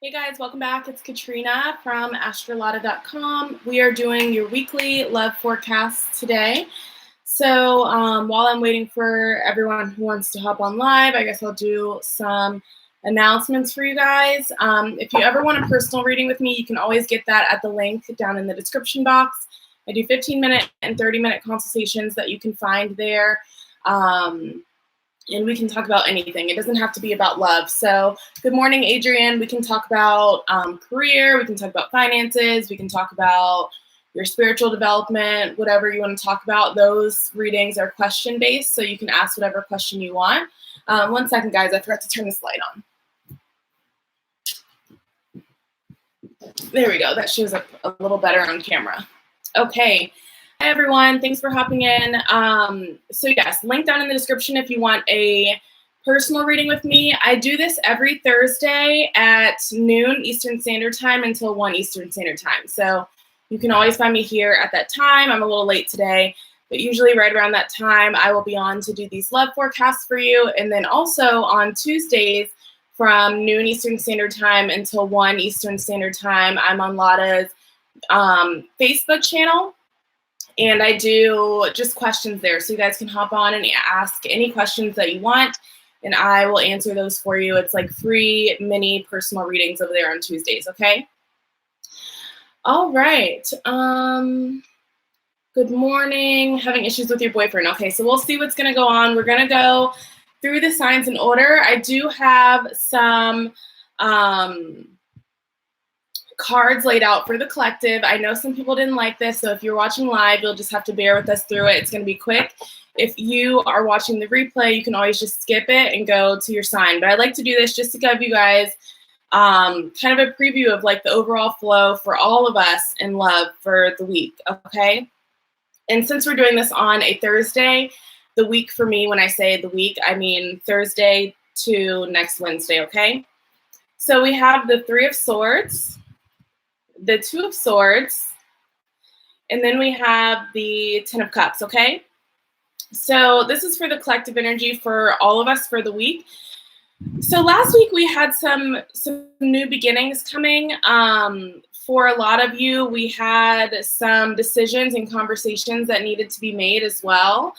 Hey guys, welcome back. It's Katrina from astrolotta.com. We are doing your weekly love forecast today. So while I'm waiting for everyone who wants to hop on live, I guess I'll do some announcements for you guys. If you ever want a personal reading with me, you can always get that at the link down in the description box. I do 15-minute and 30-minute consultations that you can find there. And we can talk about anything. It doesn't have to be about love. So good morning, Adrienne. We can talk about career. We can talk about finances. We can talk about your spiritual development, whatever you want to talk about. Those readings are question-based, so you can ask whatever question you want. 1 second, guys. I forgot to turn this light on. There we go. That shows up a little better on camera. Okay. Hi, everyone. Thanks for hopping in. So yes, link down in the description if you want a personal reading with me. I do this every Thursday at noon Eastern Standard Time until 1 Eastern Standard Time. So you can always find me here at that time. I'm a little late today, but usually right around that time, I will be on to do these love forecasts for you. And then also on Tuesdays from noon Eastern Standard Time until 1 Eastern Standard Time, I'm on Lotta's Facebook channel. And I do just questions there. So you guys can hop on and ask any questions that you want, and I will answer those for you. It's like free mini personal readings over there on Tuesdays, okay? All right. Good morning. Having issues with your boyfriend. Okay, so we'll see what's going to go on. We're going to go through the signs in order. I do have some cards laid out for the collective. I know some people didn't like this, so if you're watching live, you'll just have to bear with us through it. It's going to be quick. If you are watching the replay, you can always just skip it and go to your sign. But I like to do this just to give you guys kind of a preview of like the overall flow for all of us in love for the week, okay? And since we're doing this on a Thursday, the week for me, when I say the week, I mean Thursday to next Wednesday, okay? So we have the Three of Swords, the Two of Swords, and then we have the Ten of Cups, okay? So this is for the collective energy for all of us for the week. So last week we had some new beginnings coming. For a lot of you, we had some decisions and conversations that needed to be made as well.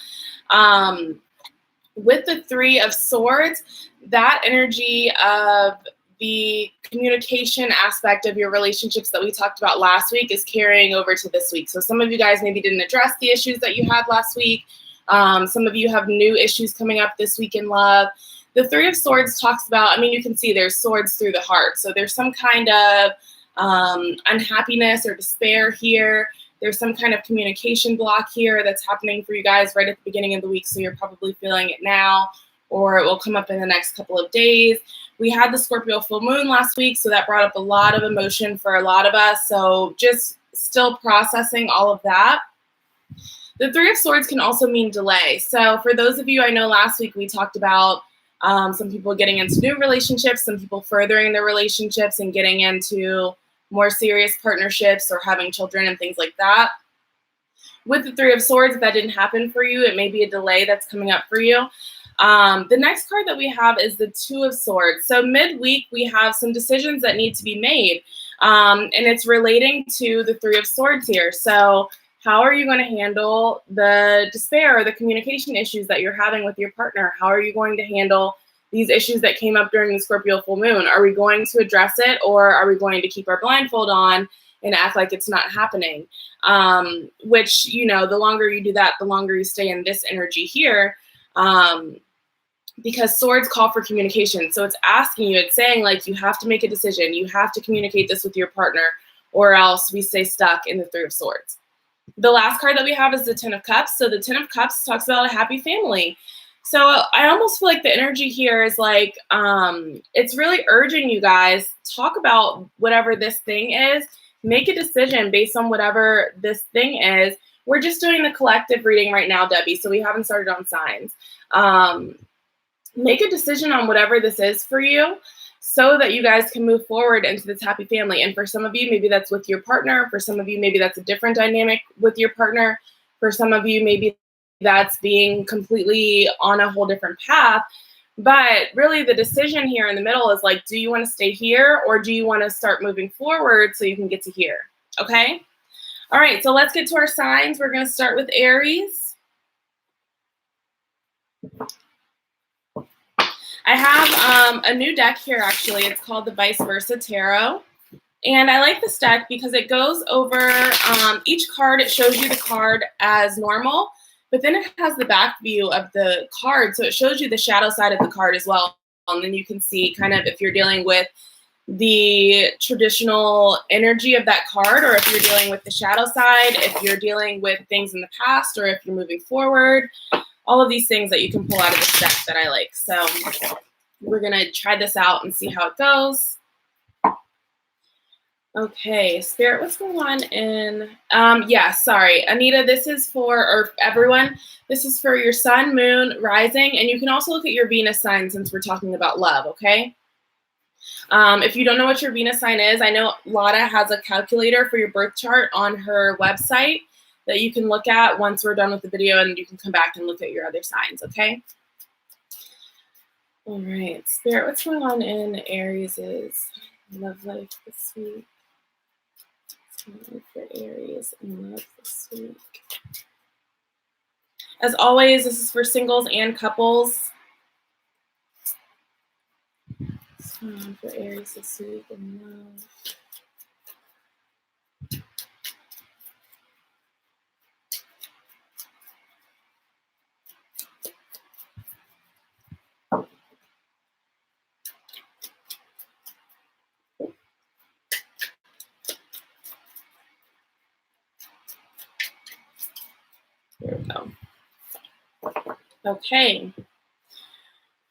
With the Three of Swords, that energy of the communication aspect of your relationships that we talked about last week is carrying over to this week. So some of you guys maybe didn't address the issues that you had last week. Some of you have new issues coming up this week in love. The Three of Swords talks about, I mean, you can see there's swords through the heart. So there's some kind of unhappiness or despair here. There's some kind of communication block here that's happening for you guys right at the beginning of the week. So you're probably feeling it now, or it will come up in the next couple of days. We had the Scorpio full moon last week, so that brought up a lot of emotion for a lot of us. So just still processing all of that. The Three of Swords can also mean delay. So for those of you, I know last week we talked about some people getting into new relationships, some people furthering their relationships and getting into more serious partnerships or having children and things like that. With the Three of Swords, if that didn't happen for you, it may be a delay that's coming up for you. The next card that we have is the Two of Swords. So midweek, we have some decisions that need to be made, and it's relating to the Three of Swords here. So how are you going to handle the despair or the communication issues that you're having with your partner? How are you going to handle these issues that came up during the Scorpio full moon? Are we going to address it, or are we going to keep our blindfold on and act like it's not happening? Which, you know, the longer you do that, the longer you stay in this energy here. Because swords call for communication. So it's asking you, it's saying like, you have to make a decision. You have to communicate this with your partner, or else we stay stuck in the Three of Swords. The last card that we have is the Ten of Cups. So the Ten of Cups talks about a happy family. So I almost feel like the energy here is like, it's really urging you guys, talk about whatever this thing is, make a decision based on whatever this thing is. We're just doing the collective reading right now, Debbie, so we haven't started on signs. Make a decision on whatever this is for you so that you guys can move forward into this happy family. And for some of you, maybe that's with your partner. For some of you, maybe that's a different dynamic with your partner. For some of you, maybe that's being completely on a whole different path. But really the decision here in the middle is like, do you want to stay here or do you want to start moving forward so you can get to here? Okay. All right. So let's get to our signs. We're going to start with Aries. I have a new deck here, actually. It's called the Vice Versa Tarot. And I like this deck because it goes over each card. It shows you the card as normal, but then it has the back view of the card. So it shows you the shadow side of the card as well. And then you can see kind of if you're dealing with the traditional energy of that card, or if you're dealing with the shadow side, if you're dealing with things in the past, or if you're moving forward. All of these things that you can pull out of this deck that I like. So we're going to try this out and see how it goes. Okay, Spirit, what's going on in, yeah, sorry, Anita, this is for, or everyone, this is for your sun, moon, rising, and you can also look at your Venus sign since we're talking about love, okay? If you don't know what your Venus sign is, I know Lotta has a calculator for your birth chart on her website that you can look at once we're done with the video, and you can come back and look at your other signs, okay? All right, Spirit, what's going on in Aries' love life this week? For Aries and love this week. As always, this is for singles and couples. For Aries this week and love. There we go. Okay.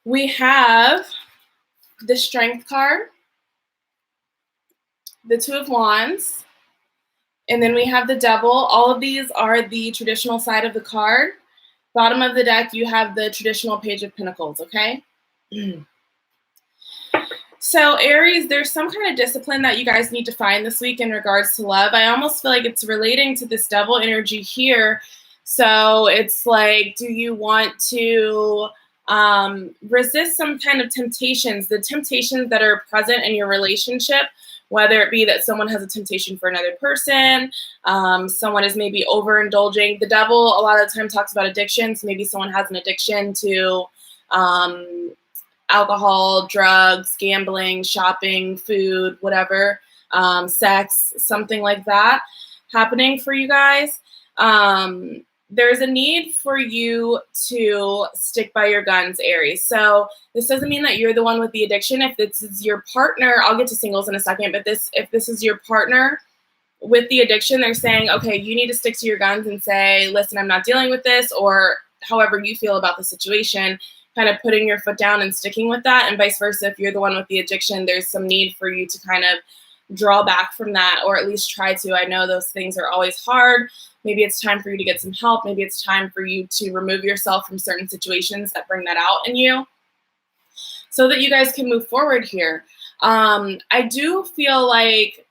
We have the Strength card, the Two of Wands, and then we have the Devil. All of these are the traditional side of the card. Bottom of the deck, you have the traditional Page of Pentacles, okay? So Aries, there's some kind of discipline that you guys need to find this week in regards to love. I almost feel like it's relating to this Devil energy here. So it's like, do you want to resist some kind of temptations, the temptations that are present in your relationship, whether it be that someone has a temptation for another person, someone is maybe overindulging. The Devil a lot of the time talks about addiction, so maybe someone has an addiction to alcohol, drugs, gambling, shopping, food, whatever, sex, something like that happening for you guys. There's a need for you to stick by your guns, Aries. So this doesn't mean that you're the one with the addiction. If this is your partner, I'll get to singles in a second, but if this is your partner with the addiction, they're saying, okay, you need to stick to your guns and say, listen, I'm not dealing with this, or however you feel about the situation, kind of putting your foot down and sticking with that, and vice versa. If you're the one with the addiction, there's some need for you to kind of draw back from that, or at least try to. I know those things are always hard. Maybe it's time for you to get some help. Maybe it's time for you to remove yourself from certain situations that bring that out in you so that you guys can move forward here. I do feel like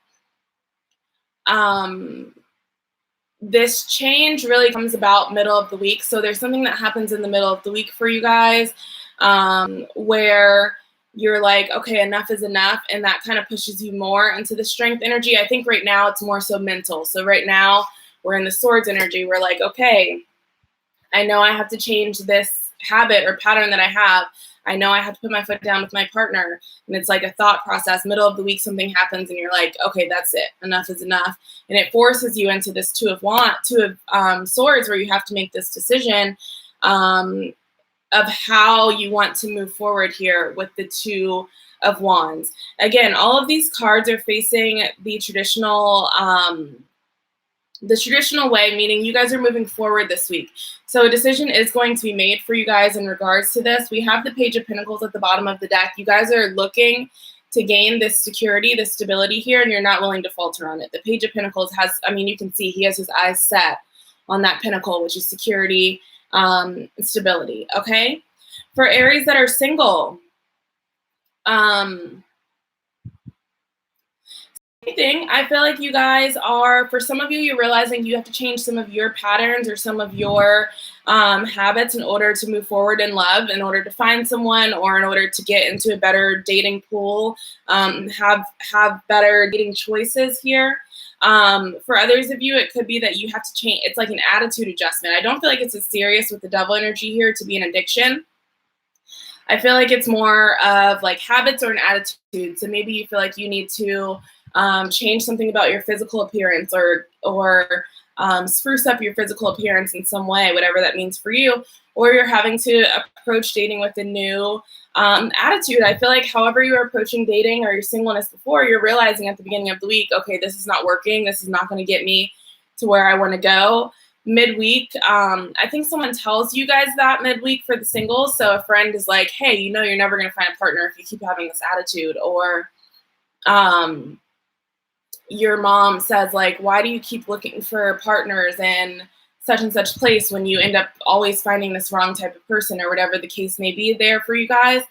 this change really comes about middle of the week. So there's something that happens in the middle of the week for you guys where you're like, okay, enough is enough. And that kind of pushes you more into the Strength energy. I think right now it's more so mental. So right now we're in the Swords energy. We're like, okay, I know I have to change this habit or pattern that I have. I know I have to put my foot down with my partner. And it's like a thought process. Middle of the week, something happens and you're like, okay, that's it. Enough is enough. And it forces you into this Two of Swords, where you have to make this decision of how you want to move forward here with the Two of Wands. Again, all of these cards are facing the traditional way, meaning you guys are moving forward this week. So a decision is going to be made for you guys in regards to this. We have the Page of Pentacles at the bottom of the deck. You guys are looking to gain this security, this stability here, and you're not willing to falter on it. The Page of Pentacles has, I mean, you can see he has his eyes set on that pinnacle, which is security, stability, okay? For Aries that are single, thing. I feel like you guys are, for some of you, you're realizing you have to change some of your patterns or some of your habits in order to move forward in love, in order to find someone, or in order to get into a better dating pool, have better dating choices here. For others of you, it could be that you have to change. It's like an attitude adjustment. I don't feel like it's as serious with the devil energy here to be an addiction. I feel like it's more of like habits or an attitude. So maybe you feel like you need to change something about your physical appearance, or spruce up your physical appearance in some way, whatever that means for you, or you're having to approach dating with a new attitude. I feel like however you were approaching dating or your singleness before, you're realizing at the beginning of the week, okay, this is not working. This is not going to get me to where I want to go. Midweek, I think someone tells you guys that midweek for the singles. So a friend is like, hey, you know, you're never going to find a partner if you keep having this attitude. Or your mom says, like, why do you keep looking for partners in such and such place when you end up always finding this wrong type of person, or whatever the case may be there for you guys.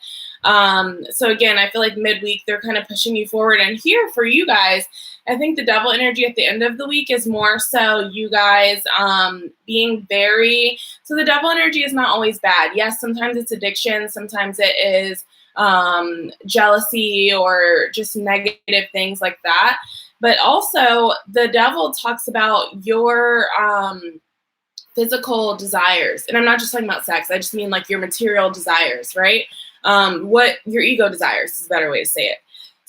So again, I feel like midweek, they're kind of pushing you forward. And here for you guys, I think the devil energy at the end of the week is more so you guys being very, so the devil energy is not always bad. Yes, sometimes it's addiction. Sometimes it is jealousy or just negative things like that. But also the devil talks about your physical desires. And I'm not just talking about sex. I just mean like your material desires, right? What your ego desires is a better way to say it.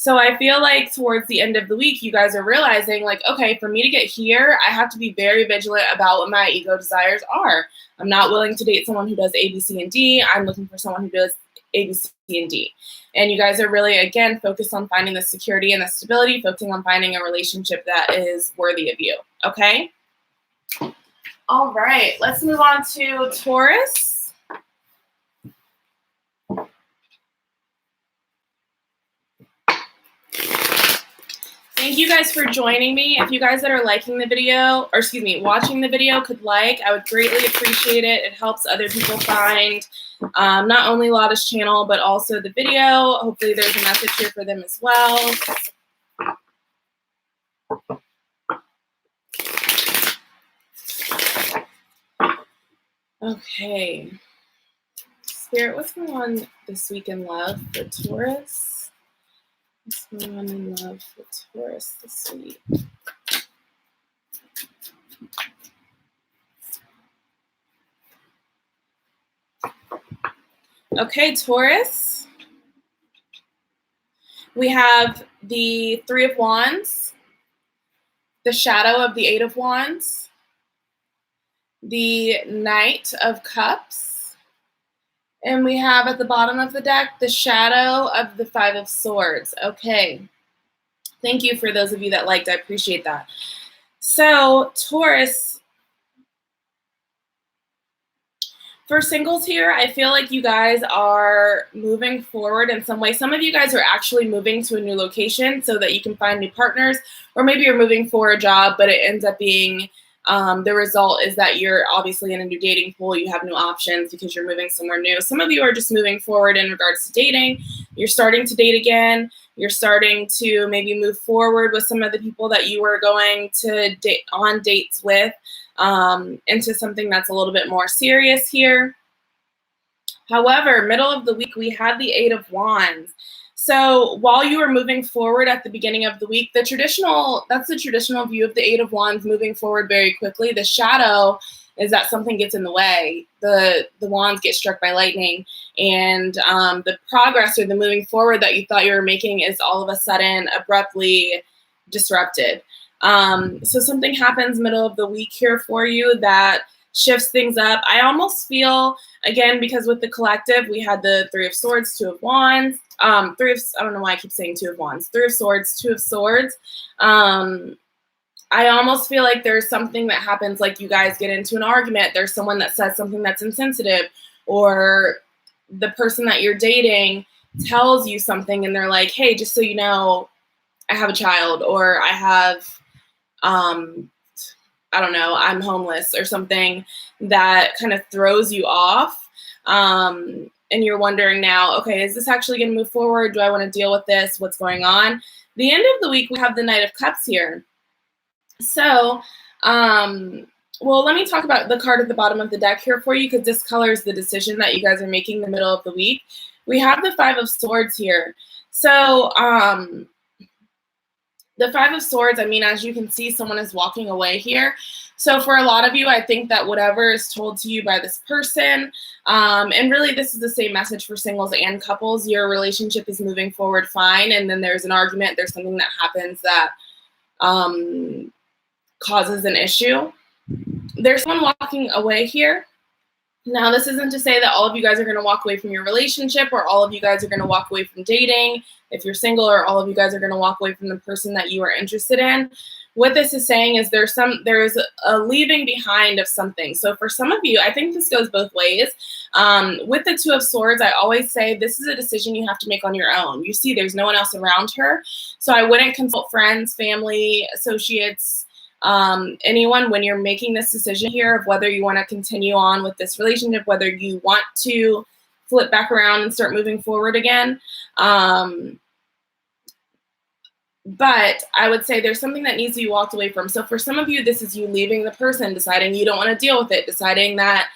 So I feel like towards the end of the week, you guys are realizing like, okay, for me to get here, I have to be very vigilant about what my ego desires are. I'm not willing to date someone who does A, B, C, and D. I'm looking for someone who does A, B, C, and D. And you guys are really, again, focused on finding the security and the stability, focusing on finding a relationship that is worthy of you, okay? All right, let's move on to Taurus. Thank you guys for joining me. If you guys that are liking the video, or excuse me, watching the video could like, I would greatly appreciate it. It helps other people find not only Lotta's channel, but also the video. Hopefully there's a message here for them as well. Okay. Spirit, what's going on this week in love for Taurus? What's going on in love for Taurus this week? Okay, Taurus. We have the Three of Wands, the shadow of the Eight of Wands, the Knight of Cups, and we have at the bottom of the deck the shadow of the Five of Swords. Okay. Thank you for those of you that liked. I appreciate that. So, Taurus, for singles here, I feel like you guys are moving forward in some way. Some of you guys are actually moving to a new location so that you can find new partners, or maybe you're moving for a job, but it ends up being the result is that you're obviously in a new dating pool. You have new options because you're moving somewhere new. Some of you are just moving forward in regards to dating. You're starting to date again. You're starting to maybe move forward with some of the people that you were going to date on dates with into something that's a little bit more serious here. However, middle of the week, we had the Eight of Wands. So while you were moving forward at the beginning of the week, that's the traditional view of the Eight of Wands, moving forward very quickly. The shadow is that something gets in the way. The wands get struck by lightning, and the progress or the moving forward that you thought you were making is all of a sudden abruptly disrupted. So something happens middle of the week here for you that shifts things up. I almost feel, again, because with the collective, we had the Three of Swords, Two of Wands, I don't know why I keep saying Two of Wands, Three of Swords, Two of Swords. I almost feel like there's something that happens, like you guys get into an argument. There's someone that says something that's insensitive, or the person that you're dating tells you something and they're like, hey, just so you know, I have a child, or I have, I don't know, I'm homeless or something that kind of throws you off. And you're wondering now, okay, is this actually going to move forward? Do I want to deal with this? What's going on? The end of the week, we have the Knight of Cups here. So, well, let me talk about the card at the bottom of the deck here for you, because this colors the decision that you guys are making in the middle of the week. We have the Five of Swords here. So, the Five of Swords, I mean, as you can see, someone is walking away here. So for a lot of you, I think that whatever is told to you by this person, and really this is the same message for singles and couples, your relationship is moving forward fine, and then there's an argument, there's something that happens that causes an issue. There's someone walking away here. Now, this isn't to say that all of you guys are going to walk away from your relationship, or all of you guys are going to walk away from dating if you're single, or all of you guys are going to walk away from the person that you are interested in. What this is saying is there is a leaving behind of something. So for some of you, I think this goes both ways. With the Two of Swords, I always say this is a decision you have to make on your own. You see, there's no one else around her. So I wouldn't consult friends, family, associates, anyone when you're making this decision here of whether you want to continue on with this relationship, whether you want to flip back around and start moving forward again. But I would say there's something that needs to be walked away from. So for some of you, this is you leaving the person, deciding you don't want to deal with it, deciding that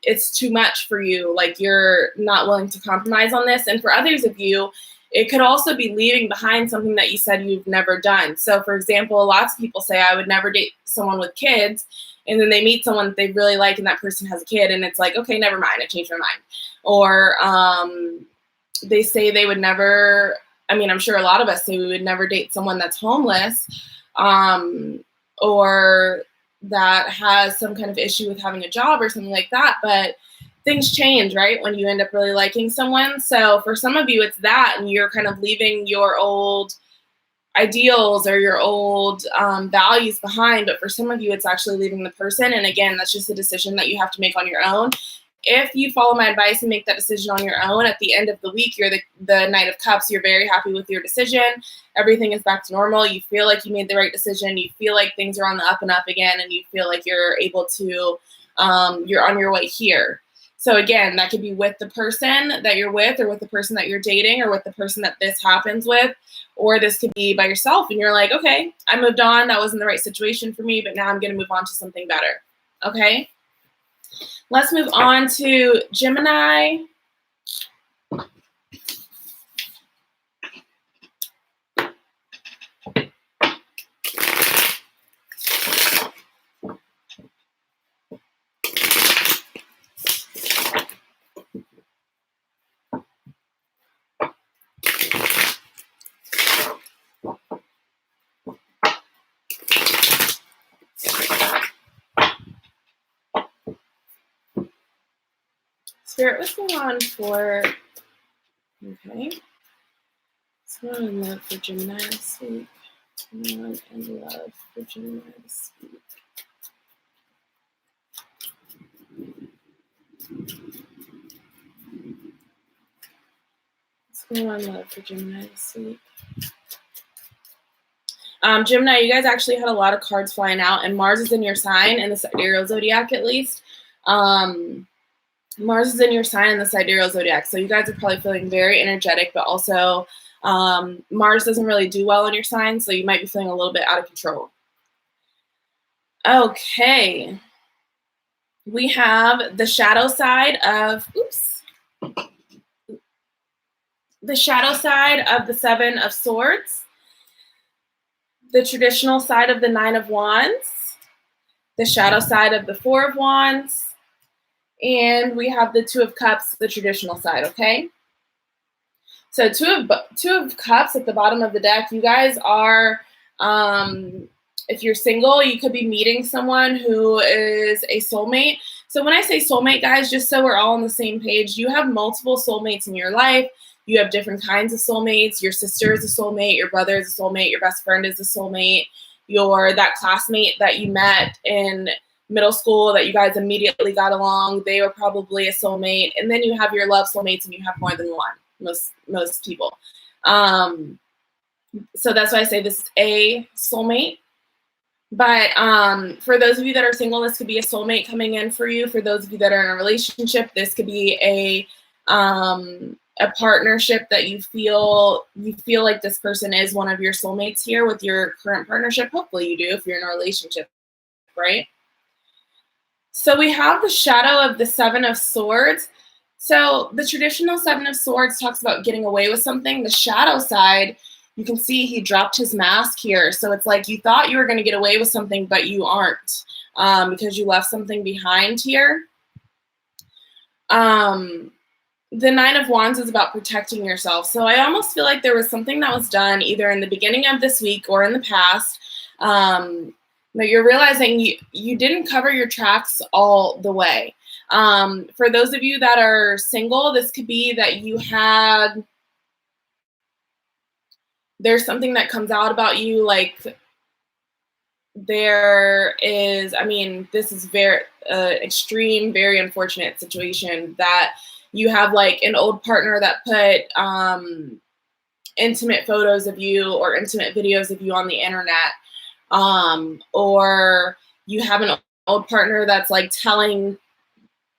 it's too much for you, like you're not willing to compromise on this. And for others of you, it could also be leaving behind something that you said you've never done. So for example, lots of people say, I would never date someone with kids. And then they meet someone that they really like and that person has a kid. And it's like, okay, never mind, I changed my mind. Or they say they would never, I mean, I'm sure a lot of us say we would never date someone that's homeless, or that has some kind of issue with having a job or something like that. But things change, right, when you end up really liking someone. So for some of you, it's that, and you're kind of leaving your old ideals or your old values behind. But for some of you, it's actually leaving the person. And again, that's just a decision that you have to make on your own. If you follow my advice and make that decision on your own, at the end of the week, you're the Knight of Cups. You're very happy with your decision. Everything is back to normal. You feel like you made the right decision. You feel like things are on the up and up again, and you feel like you're able to, you're on your way here. So again, that could be with the person that you're with, or with the person that you're dating, or with the person that this happens with, or this could be by yourself, and you're like, okay, I moved on. That wasn't the right situation for me, but now I'm going to move on to something better. Okay? Let's move on to Gemini. Spirit, what's going on for, okay. What's going on in love for Gemini this week? What's going on in love for Gemini this week? What's going on in love for Gemini this week? Gemini, you guys actually had a lot of cards flying out, and Mars is in your sign, in the sidereal zodiac at least. Mars is in your sign in the sidereal zodiac, so you guys are probably feeling very energetic, but also Mars doesn't really do well in your sign, so you might be feeling a little bit out of control. Okay. We have the shadow side of, the shadow side of the Seven of Swords, the traditional side of the Nine of Wands, the shadow side of the Four of Wands, and we have the Two of Cups, the traditional side, okay? So Two of Cups at the bottom of the deck, you guys are, if you're single, you could be meeting someone who is a soulmate. So when I say soulmate, guys, just so we're all on the same page, you have multiple soulmates in your life. You have different kinds of soulmates. Your sister is a soulmate. Your brother is a soulmate. Your best friend is a soulmate. That classmate that you met in middle school that you guys immediately got along, they were probably a soulmate. And then you have your love soulmates, and you have more than one, most people. So that's why I say this is a soulmate. But for those of you that are single, this could be a soulmate coming in for you. For those of you that are in a relationship, this could be a a partnership that you feel like this person is one of your soulmates here with your current partnership. Hopefully you do if you're in a relationship, right? So we have the shadow of the Seven of Swords. So the traditional Seven of Swords talks about getting away with something. The shadow side, you can see he dropped his mask here. So it's like you thought you were going to get away with something, but you aren't, because you left something behind here. The Nine of Wands is about protecting yourself. So I almost feel like there was something that was done either in the beginning of this week or in the past. But you're realizing you didn't cover your tracks all the way. For those of you that are single, this could be that there's something that comes out about you, like there is, I mean, this is very extreme, very unfortunate situation that you have like an old partner that put intimate photos of you or intimate videos of you on the internet. Or you have an old partner that's like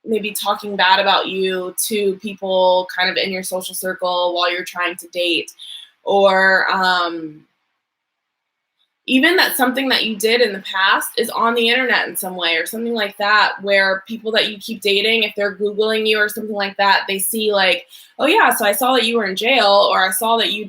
maybe talking bad about you to people kind of in your social circle while you're trying to date. Or even that something that you did in the past is on the internet in some way or something like that, where people that you keep dating, if they're Googling you or something like that, they see like, oh yeah, so I saw that you were in jail, or I saw you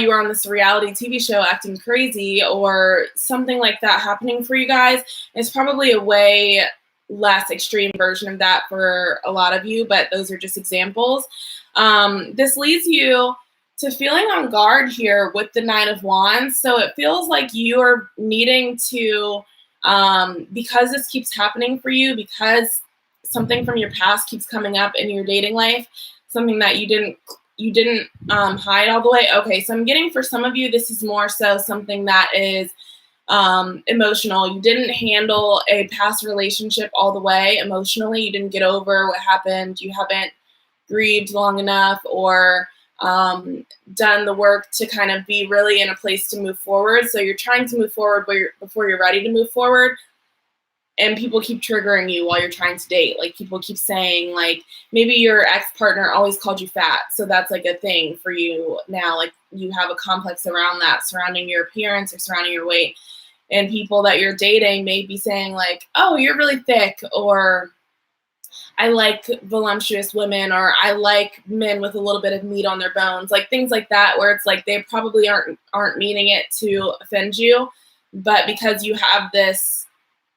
were on this reality TV show acting crazy, or something like that happening for you guys. It's probably a way less extreme version of that for a lot of you, but those are just examples. This leads you to feeling on guard here with the Nine of Wands. So it feels like you're needing to, because this keeps happening for you, because something from your past keeps coming up in your dating life, something that you didn't hide all the way. Okay, so I'm getting for some of you, this is more so something that is emotional. You didn't handle a past relationship all the way emotionally. You didn't get over what happened. You haven't grieved long enough or done the work to kind of be really in a place to move forward. So you're trying to move forward before you're ready to move forward. And people keep triggering you while you're trying to date. Like people keep saying like, maybe your ex-partner always called you fat. So that's like a thing for you now. Like you have a complex around that, surrounding your appearance or surrounding your weight. And people that you're dating may be saying like, oh, you're really thick, or I like voluptuous women, or I like men with a little bit of meat on their bones, like things like that, where it's like they probably aren't meaning it to offend you, but because you have this,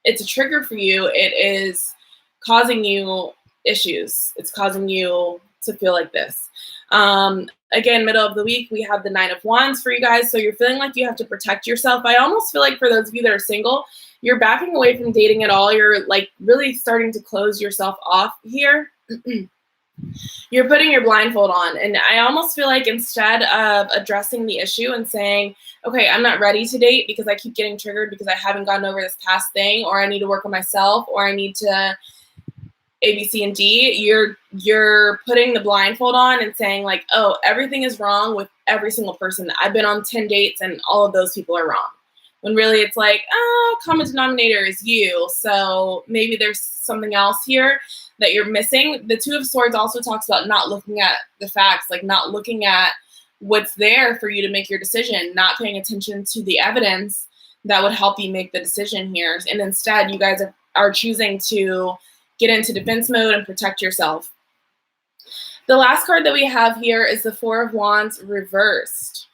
it's a trigger for you, it is causing you issues. It's causing you to feel like this. Again, middle of the week, we have the Nine of Wands for you guys. So you're feeling like you have to protect yourself. I almost feel like for those of you that are single, you're backing away from dating at all. You're like really starting to close yourself off here. You're putting your blindfold on. And I almost feel like instead of addressing the issue and saying, okay, I'm not ready to date because I keep getting triggered because I haven't gotten over this past thing, or I need to work on myself, or I need to A, B, C, and D, you're putting the blindfold on and saying like, oh, everything is wrong with every single person. I've been on 10 dates and all of those people are wrong. When really it's like, oh, common denominator is you. So maybe there's something else here that you're missing. The Two of Swords also talks about not looking at the facts, like not looking at what's there for you to make your decision, not paying attention to the evidence that would help you make the decision here. And instead, you guys are choosing to get into defense mode and protect yourself. The last card that we have here is the Four of Wands reversed.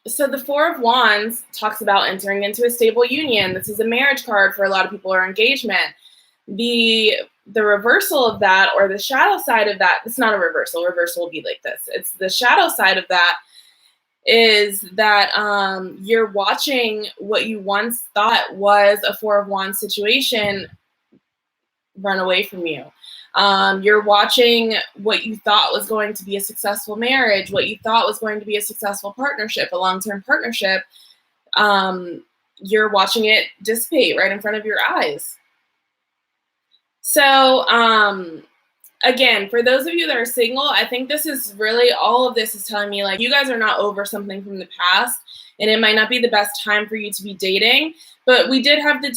So the Four of Wands talks about entering into a stable union. This is a marriage card for a lot of people, or engagement. The reversal of that, or the shadow side of that, it's not a reversal. Reversal will be like this. It's the shadow side of that is that you're watching what you once thought was a Four of Wands situation run away from you. You're watching what you thought was going to be a successful marriage, what you thought was going to be a successful partnership, a long-term partnership. You're watching it dissipate right in front of your eyes. So, again, for those of you that are single, I think this is really, all of this is telling me like you guys are not over something from the past, and it might not be the best time for you to be dating. But we did have the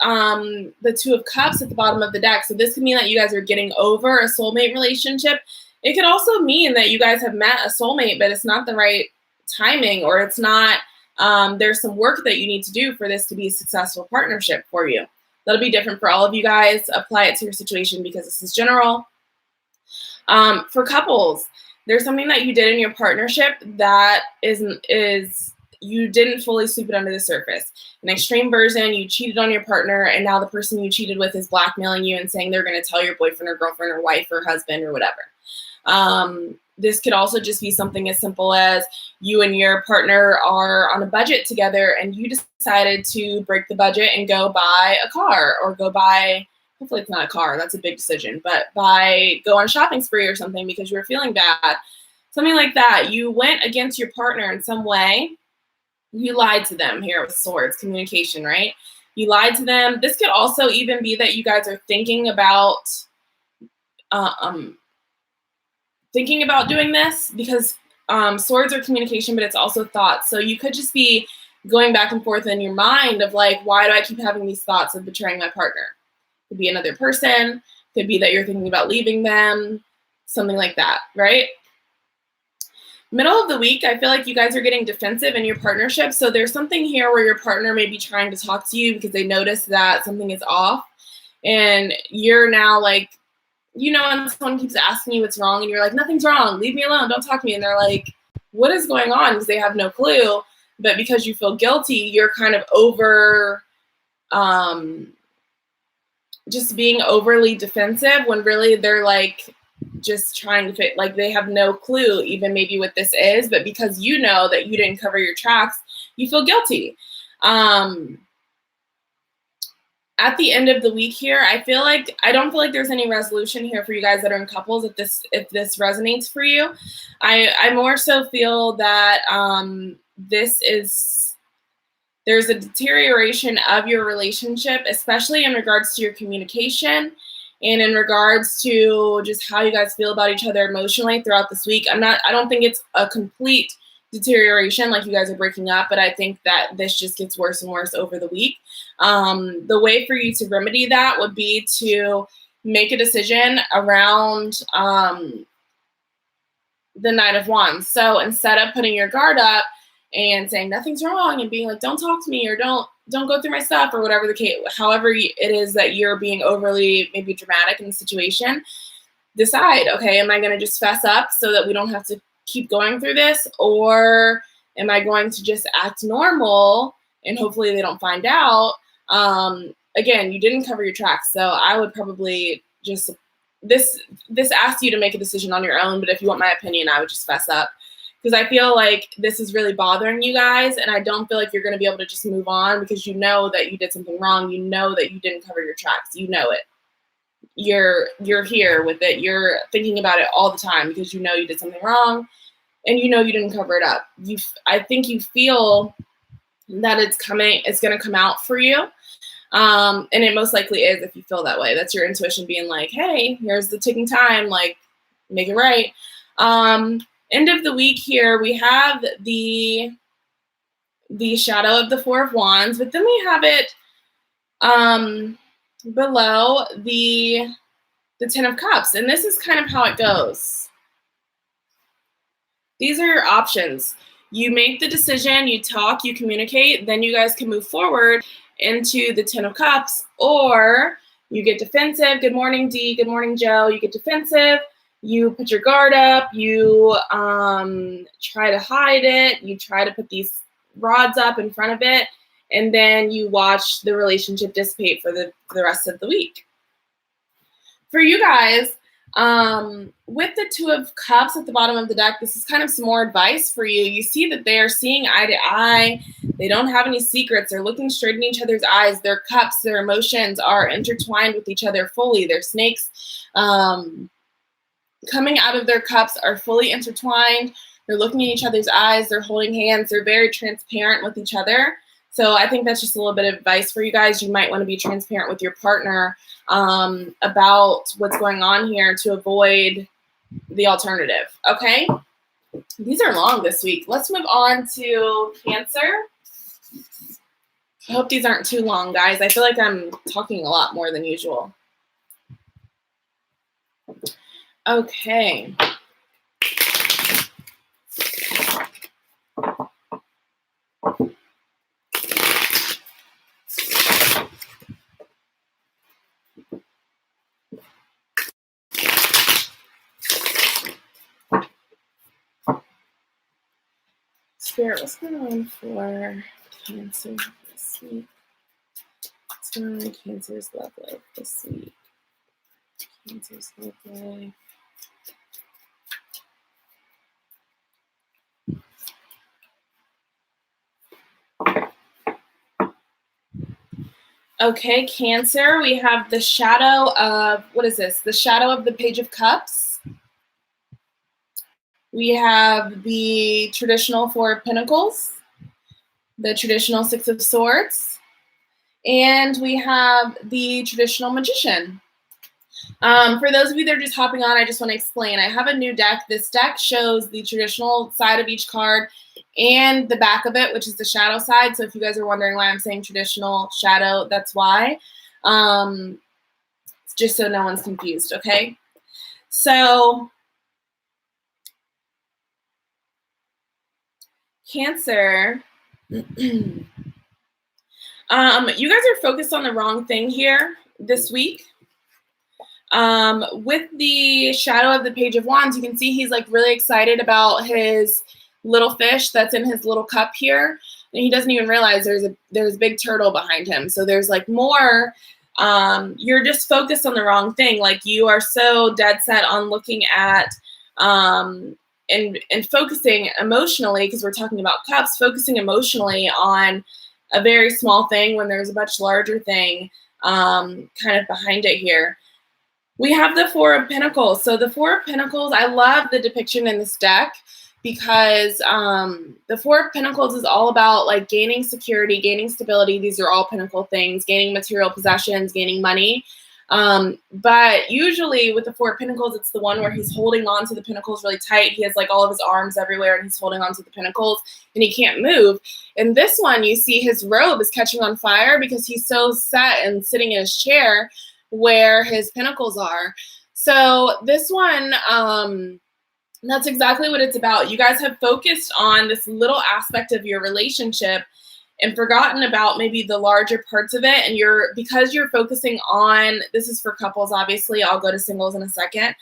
the Two of Cups at the bottom of the deck. So this could mean that you guys are getting over a soulmate relationship. It could also mean that you guys have met a soulmate, but it's not the right timing, or it's not, there's some work that you need to do for this to be a successful partnership for you. That'll be different for all of you guys. Apply it to your situation because this is general. For couples, there's something that you did in your partnership that is you didn't fully sweep it under the surface. An extreme version, you cheated on your partner, and now the person you cheated with is blackmailing you and saying they're going to tell your boyfriend or girlfriend or wife or husband or whatever. This could also just be something as simple as you and your partner are on a budget together and you decided to break the budget and go buy a car, or go buy, hopefully it's not a car, that's a big decision, but go on a shopping spree or something because you were feeling bad. Something like that. You went against your partner in some way. You lied to them here with swords, communication, right? You lied to them. This could also even be that you guys are thinking about doing this, because swords are communication, but it's also thoughts. So you could just be going back and forth in your mind of like, why do I keep having these thoughts of betraying my partner? Could be another person. Could be that you're thinking about leaving them, something like that, right? Middle of the week, I feel like you guys are getting defensive in your partnership. So there's something here where your partner may be trying to talk to you because they notice that something is off. And you're now like, you know, when someone keeps asking you what's wrong and you're like, nothing's wrong, leave me alone, don't talk to me. And they're like, what is going on? Because they have no clue. But because you feel guilty, you're kind of over, just being overly defensive when really they're like just trying to fit, like they have no clue even maybe what this is, but because you know that you didn't cover your tracks, you feel guilty. At the end of the week here, I don't feel like there's any resolution here for you guys that are in couples. If this resonates for you, I more so feel that there's a deterioration of your relationship, especially in regards to your communication and in regards to just how you guys feel about each other emotionally throughout this week. I don't think it's a complete deterioration, like you guys are breaking up, but I think that this just gets worse and worse over the week. The way for you to remedy that would be to make a decision around the Knight of Wands. So instead of putting your guard up and saying nothing's wrong and being like, don't talk to me, or don't go through my stuff, or whatever the case, however it is that you're being overly maybe dramatic in the situation, decide, okay, am I going to just fess up so that we don't have to keep going through this, or am I going to just act normal and hopefully they don't find out? Again, you didn't cover your tracks, so I would probably just, this asks you to make a decision on your own, but if you want my opinion, I would just fess up, because I feel like this is really bothering you guys, and I don't feel like you're going to be able to just move on because you know that you did something wrong. You know that you didn't cover your tracks. You know it. You're here with it. You're thinking about it all the time because you know you did something wrong and you know you didn't cover it up. I think you feel that it's going to come out for you. And it most likely is if you feel that way. That's your intuition being like, hey, here's the ticking time, like, make it right. End of the week here, we have the shadow of the Four of Wands, but then we have it below the Ten of Cups. And this is kind of how it goes. These are your options. You make the decision, you talk, you communicate, then you guys can move forward into the Ten of Cups, or you get defensive. Good morning, Dee. Good morning, Joe. You get defensive. You put your guard up, you try to hide it, you try to put these rods up in front of it, and then you watch the relationship dissipate for the rest of the week. For you guys, with the Two of Cups at the bottom of the deck, this is kind of some more advice for you. You see that they are seeing eye to eye. They don't have any secrets. They're looking straight in each other's eyes. Their cups, their emotions are intertwined with each other fully. Their snakes, coming out of their cups are fully intertwined. They're looking in each other's eyes. They're holding hands. They're very transparent with each other. So I think that's just a little bit of advice for you guys. You might want to be transparent with your partner about what's going on here to avoid the alternative. Okay? These are long this week. Let's move on to Cancer. I hope these aren't too long, guys. I feel like I'm talking a lot more than usual. Okay. Spirit, what's going on for Cancer this week? What's going on in Cancer's love life this week? Cancer's love life. Okay, Cancer, we have the shadow of, what is this? The shadow of the Page of Cups. We have the traditional Four of Pentacles, the traditional Six of Swords, and we have the traditional Magician. For those of you that are just hopping on, I just want to explain. I have a new deck. This deck shows the traditional side of each card and the back of it, which is the shadow side. So if you guys are wondering why I'm saying traditional shadow, that's why. Just so no one's confused, okay? So Cancer, you guys are focused on the wrong thing here this week. With the shadow of the Page of Wands, you can see he's like really excited about his little fish that's in his little cup here. And he doesn't even realize there's a big turtle behind him. So there's like more, you're just focused on the wrong thing. Like you are so dead set on looking at, and focusing emotionally, because we're talking about cups, focusing emotionally on a very small thing when there's a much larger thing, kind of behind it here. We have the Four of Pentacles. So the Four of Pentacles, I love the depiction in this deck because the Four of Pentacles is all about like gaining security, gaining stability. These are all Pentacle things, gaining material possessions, gaining money. But usually with the Four of Pentacles, it's the one where he's holding on to the Pentacles really tight. He has like all of his arms everywhere and he's holding on to the Pentacles and he can't move. In this one, you see his robe is catching on fire because he's so set and sitting in his chair where his Pentacles are. So this one, that's exactly what it's about. You guys have focused on this little aspect of your relationship and forgotten about maybe the larger parts of it. And because you're focusing on, this is for couples, obviously, I'll go to singles in a second.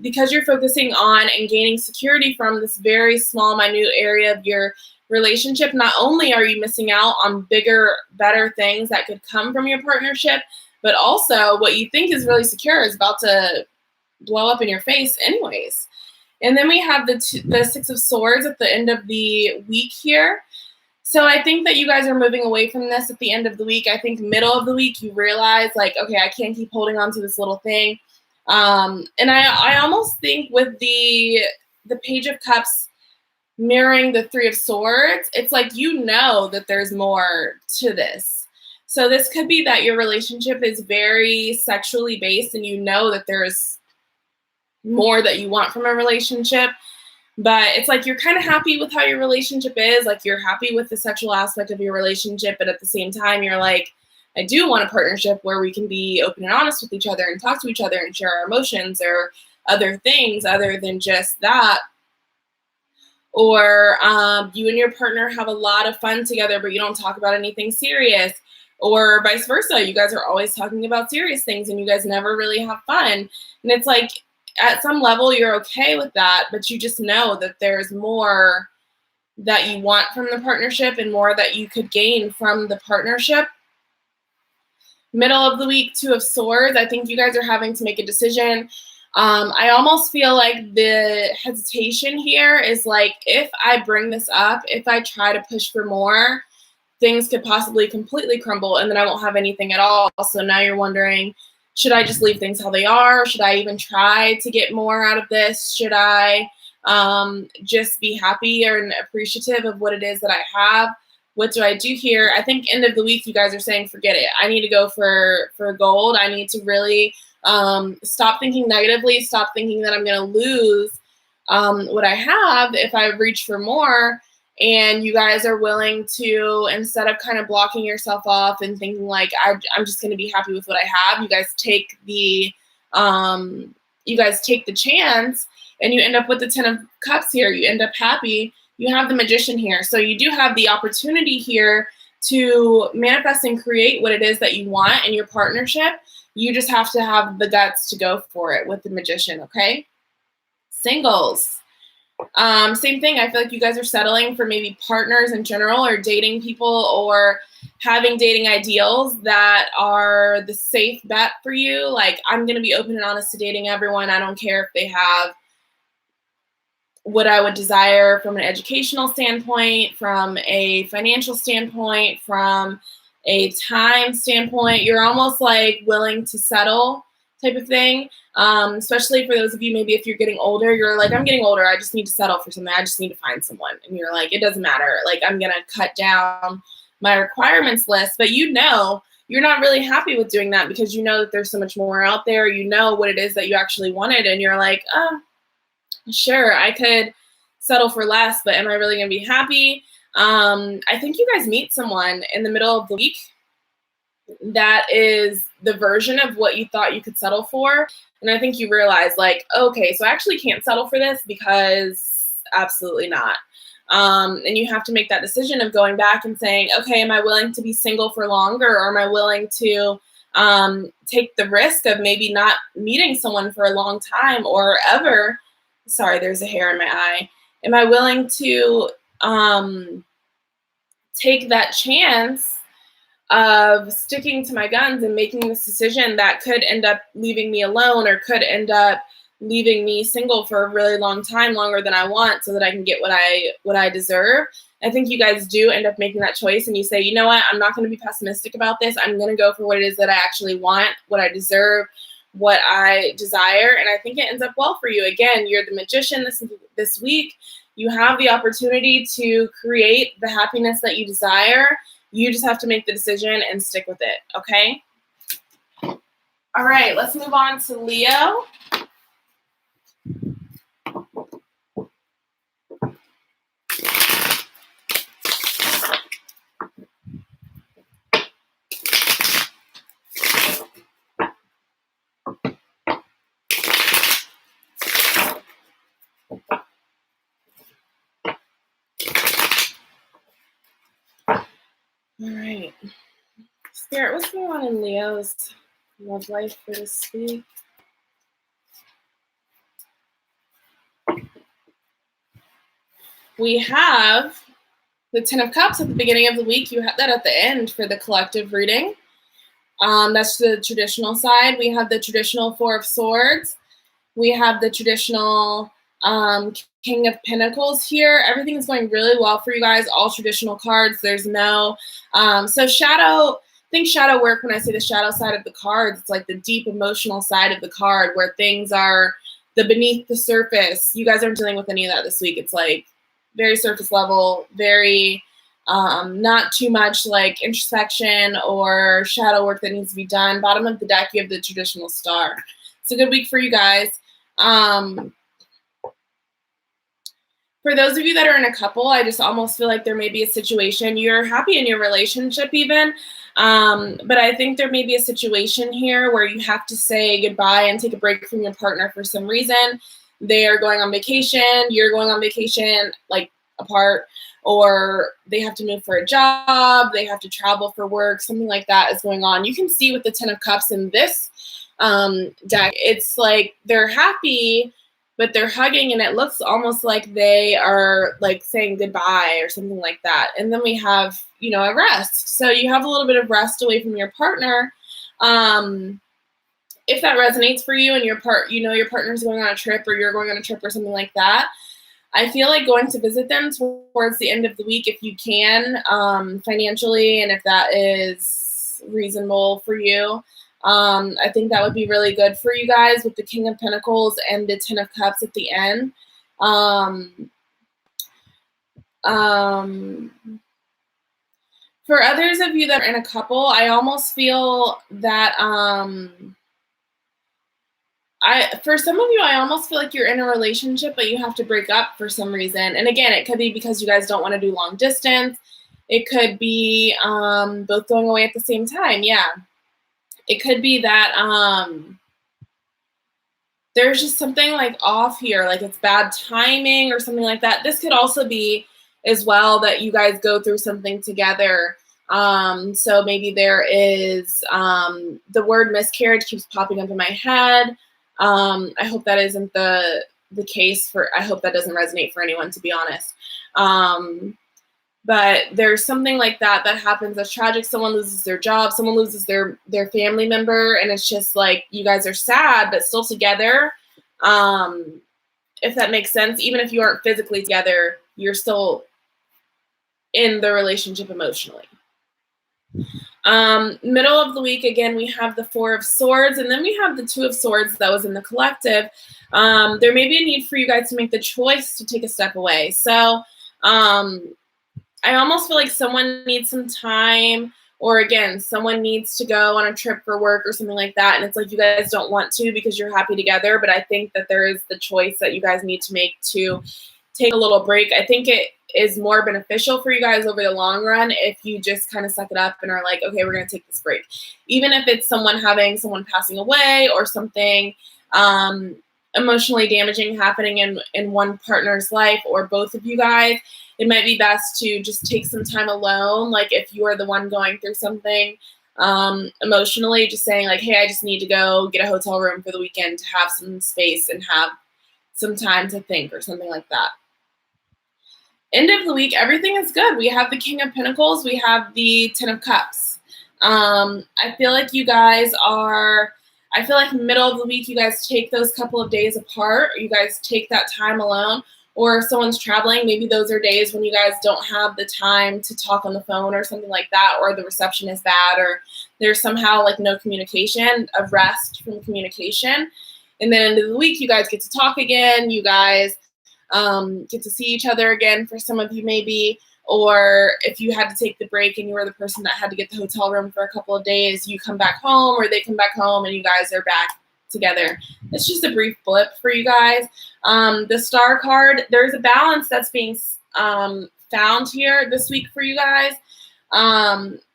Because you're focusing on and gaining security from this very small, minute area of your relationship, not only are you missing out on bigger, better things that could come from your partnership, but also what you think is really secure is about to blow up in your face anyways. And then we have the Six of Swords at the end of the week here. So I think that you guys are moving away from this at the end of the week. I think middle of the week you realize like, okay, I can't keep holding on to this little thing. And I almost think with the Page of Cups mirroring the Three of Swords, it's like you know that there's more to this. So this could be that your relationship is very sexually based and you know that there's more that you want from a relationship, but it's like you're kind of happy with how your relationship is. Like you're happy with the sexual aspect of your relationship, but at the same time, you're like, I do want a partnership where we can be open and honest with each other and talk to each other and share our emotions or other things other than just that. Or you and your partner have a lot of fun together, but you don't talk about anything serious. Or vice versa, you guys are always talking about serious things and you guys never really have fun. And it's like, at some level, you're okay with that, but you just know that there's more that you want from the partnership and more that you could gain from the partnership. Middle of the week, Two of Swords. I think you guys are having to make a decision. I almost feel like the hesitation here is like, if I bring this up, if I try to push for more, things could possibly completely crumble and then I won't have anything at all. So now you're wondering, should I just leave things how they are? Should I even try to get more out of this? Should I just be happy and appreciative of what it is that I have? What do I do here? I think end of the week, you guys are saying, forget it. I need to go for gold. I need to really stop thinking negatively, stop thinking that I'm going to lose what I have if I reach for more, and you guys are willing to, instead of kind of blocking yourself off and thinking like, I'm just going to be happy with what I have, you guys take the chance, and you end up with the 10 of Cups here. You end up happy. You have the Magician here. So you do have the opportunity here to manifest and create what it is that you want in your partnership. You just have to have the guts to go for it with the Magician, okay? Singles. Same thing. I feel like you guys are settling for maybe partners in general, or dating people, or having dating ideals that are the safe bet for you. Like, I'm going to be open and honest to dating everyone. I don't care if they have what I would desire from an educational standpoint, from a financial standpoint, from a time standpoint. You're almost like willing to settle type of thing. Especially for those of you, maybe if you're getting older, you're like, I'm getting older, I just need to settle for something. I just need to find someone. And you're like, it doesn't matter. Like, I'm going to cut down my requirements list. But you know, you're not really happy with doing that, because you know that there's so much more out there. You know what it is that you actually wanted. And you're like, oh, sure, I could settle for less, but am I really going to be happy? I think you guys meet someone in the middle of the week that is the version of what you thought you could settle for. And I think you realize, like, okay, so I actually can't settle for this, because absolutely not. And you have to make that decision of going back and saying, okay, am I willing to be single for longer, or am I willing to take the risk of maybe not meeting someone for a long time or ever? Sorry, there's a hair in my eye. Am I willing to take that chance of sticking to my guns and making this decision that could end up leaving me alone, or could end up leaving me single for a really long time, longer than I want, so that I can get what I deserve? I think you guys do end up making that choice, and you say, you know what, I'm not going to be pessimistic about this. I'm going to go for what it is that I actually want, what I deserve, what I desire. And I think it ends up well for you. Again, you're the Magician this week. You have the opportunity to create the happiness that you desire. You just have to make the decision and stick with it, okay? All right, let's move on to Leo. All right. Spirit, what's going on in Leo's love life for this week? We have the 10 of Cups at the beginning of the week. You have that at the end for the collective reading. That's the traditional side. We have the traditional 4 of Swords. We have the traditional King of Pentacles here. Everything is going really well for you guys. All traditional cards. There's no so shadow. Think shadow work. When I say the shadow side of the cards, it's like the deep emotional side of the card, where things are the beneath the surface. You guys aren't dealing with any of that this week. It's like very surface level, very not too much like introspection or shadow work that needs to be done. Bottom of the deck, you have the traditional Star. It's a good week for you guys. For those of you that are in a couple, I just almost feel like there may be a situation. You're happy in your relationship even, but I think there may be a situation here where you have to say goodbye and take a break from your partner for some reason. They are going on vacation, you're going on vacation, like apart, or they have to move for a job, they have to travel for work, something like that is going on. You can see with the 10 of Cups in this deck, it's like they're happy, but they're hugging, and it looks almost like they are like saying goodbye or something like that. And then we have, you know, a rest. So you have a little bit of rest away from your partner. If that resonates for you and your partner's going on a trip, or you're going on a trip or something like that, I feel like going to visit them towards the end of the week, if you can, financially, and if that is reasonable for you. I think that would be really good for you guys with the King of Pentacles and the 10 of Cups at the end. For others of you that are in a couple, I almost feel that For some of you, I almost feel like you're in a relationship, but you have to break up for some reason. And again, it could be because you guys don't want to do long distance. It could be both going away at the same time. Yeah. It could be that there's just something like off here, like it's bad timing or something like that. This could also be as well that you guys go through something together. So maybe there is the word miscarriage keeps popping up in my head. I hope that isn't the case I hope that doesn't resonate for anyone, to be honest. But there's something like that happens that's tragic. Someone loses their job, someone loses their family member, and it's just like you guys are sad but still together. If that makes sense, even if you aren't physically together, you're still in the relationship emotionally. Middle of the week, again, we have the Four of Swords, and then we have the Two of Swords that was in the collective. There may be a need for you guys to make the choice to take a step away. So I almost feel like someone needs some time, or again, someone needs to go on a trip for work or something like that. And it's like you guys don't want to because you're happy together. But I think that there is the choice that you guys need to make to take a little break. I think it is more beneficial for you guys over the long run if you just kind of suck it up and are like, okay, we're going to take this break. Even if it's someone passing away or something emotionally damaging happening in one partner's life or both of you guys, it might be best to just take some time alone. Like if you are the one going through something emotionally, just saying like, hey, I just need to go get a hotel room for the weekend to have some space and have some time to think or something like that. End of the week, everything is good. We have the King of Pentacles. We have the Ten of Cups. I feel like middle of the week, you guys take those couple of days apart. Or you guys take that time alone. Or if someone's traveling, maybe those are days when you guys don't have the time to talk on the phone or something like that, or the reception is bad, or there's somehow like no communication, a rest from communication. And then end of the week, you guys get to talk again. You guys get to see each other again for some of you maybe. Or if you had to take the break and you were the person that had to get the hotel room for a couple of days, you come back home or they come back home and you guys are back together. It's just a brief blip for you guys. The Star card, there's a balance that's being found here this week for you guys.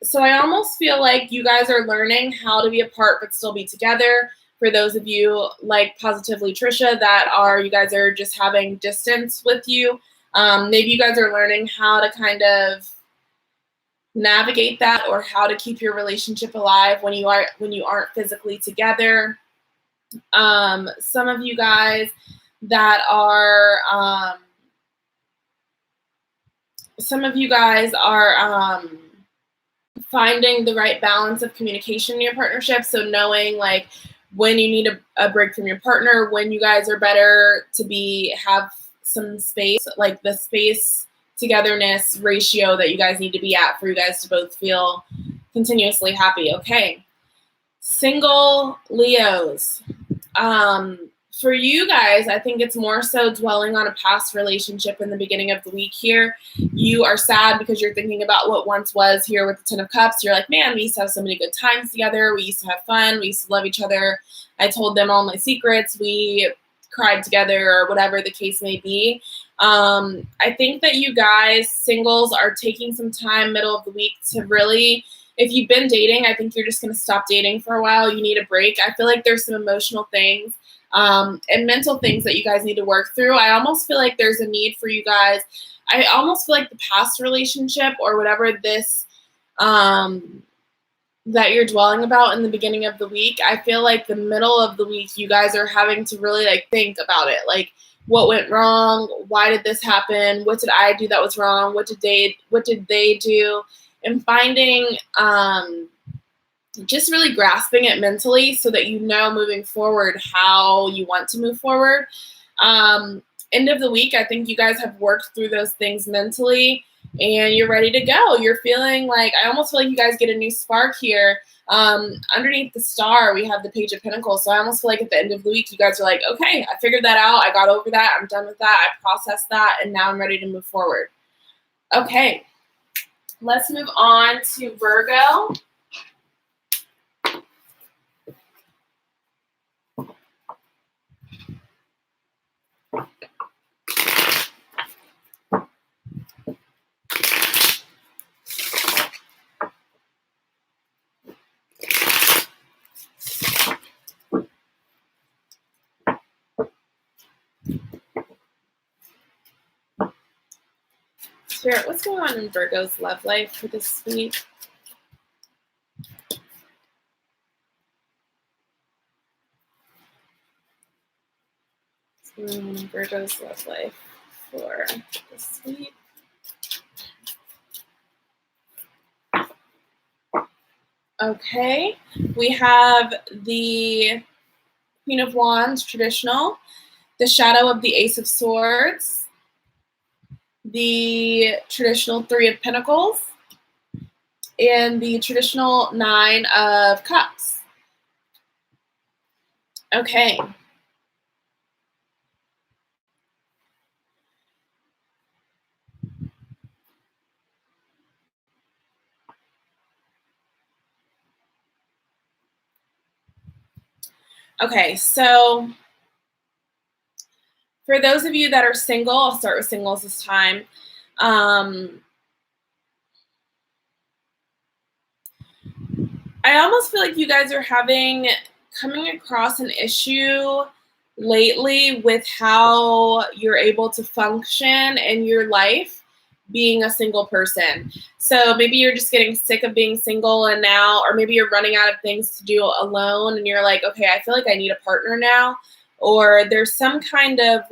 So I almost feel like you guys are learning how to be apart but still be together. For those of you like Positively Trisha you guys are just having distance with you. Maybe you guys are learning how to kind of navigate that or how to keep your relationship alive when you aren't physically together. Some of you guys that are finding the right balance of communication in your partnership. So knowing like when you need a break from your partner, when you guys are better to have some space, like the space togetherness ratio that you guys need to be at for you guys to both feel continuously happy. Okay. Single Leos. For you guys, I think it's more so dwelling on a past relationship in the beginning of the week here. You are sad because you're thinking about what once was here with the Ten of Cups. You're like, man, we used to have so many good times together. We used to have fun. We used to love each other. I told them all my secrets. We cried together or whatever the case may be. I think that you guys, singles, are taking some time middle of the week to really, if you've been dating, I think you're just going to stop dating for a while. You need a break. I feel like there's some emotional things and mental things that you guys need to work through. I almost feel like there's a need for you guys. I almost feel like the past relationship or whatever this that you're dwelling about in the beginning of the week, I feel like the middle of the week, you guys are having to really like think about it. Like, what went wrong? Why did this happen? What did I do that was wrong? What did they do? And finding, just really grasping it mentally so that you know moving forward how you want to move forward. End of the week, I think you guys have worked through those things mentally and you're ready to go. You're feeling like, I almost feel like you guys get a new spark here. Underneath the Star, we have the Page of Pentacles. So I almost feel like at the end of the week, you guys are like, okay, I figured that out. I got over that. I'm done with that. I processed that. And now I'm ready to move forward. Okay. Let's move on to Virgo. Spirit, what's going on in Virgo's love life for this week? Virgo's love life for this week. Okay, we have the Queen of Wands, traditional, the shadow of the Ace of Swords, the traditional Three of Pentacles, and the traditional Nine of Cups. Okay. Okay, so for those of you that are single, I'll start with singles this time. I almost feel like you guys are coming across an issue lately with how you're able to function in your life being a single person. So maybe you're just getting sick of being single and now, or maybe you're running out of things to do alone and you're like, okay, I feel like I need a partner now. Or there's some kind of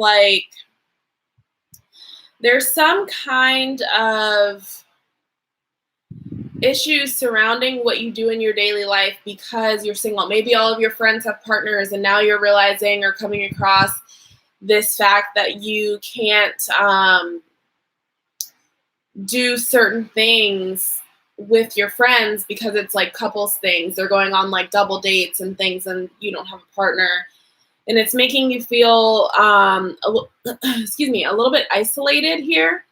issues surrounding what you do in your daily life because you're single. Maybe all of your friends have partners and now you're realizing or coming across this fact that you can't do certain things with your friends because it's like couples things. They're going on double dates and things and you don't have a partner. And it's making you feel, a little bit isolated here.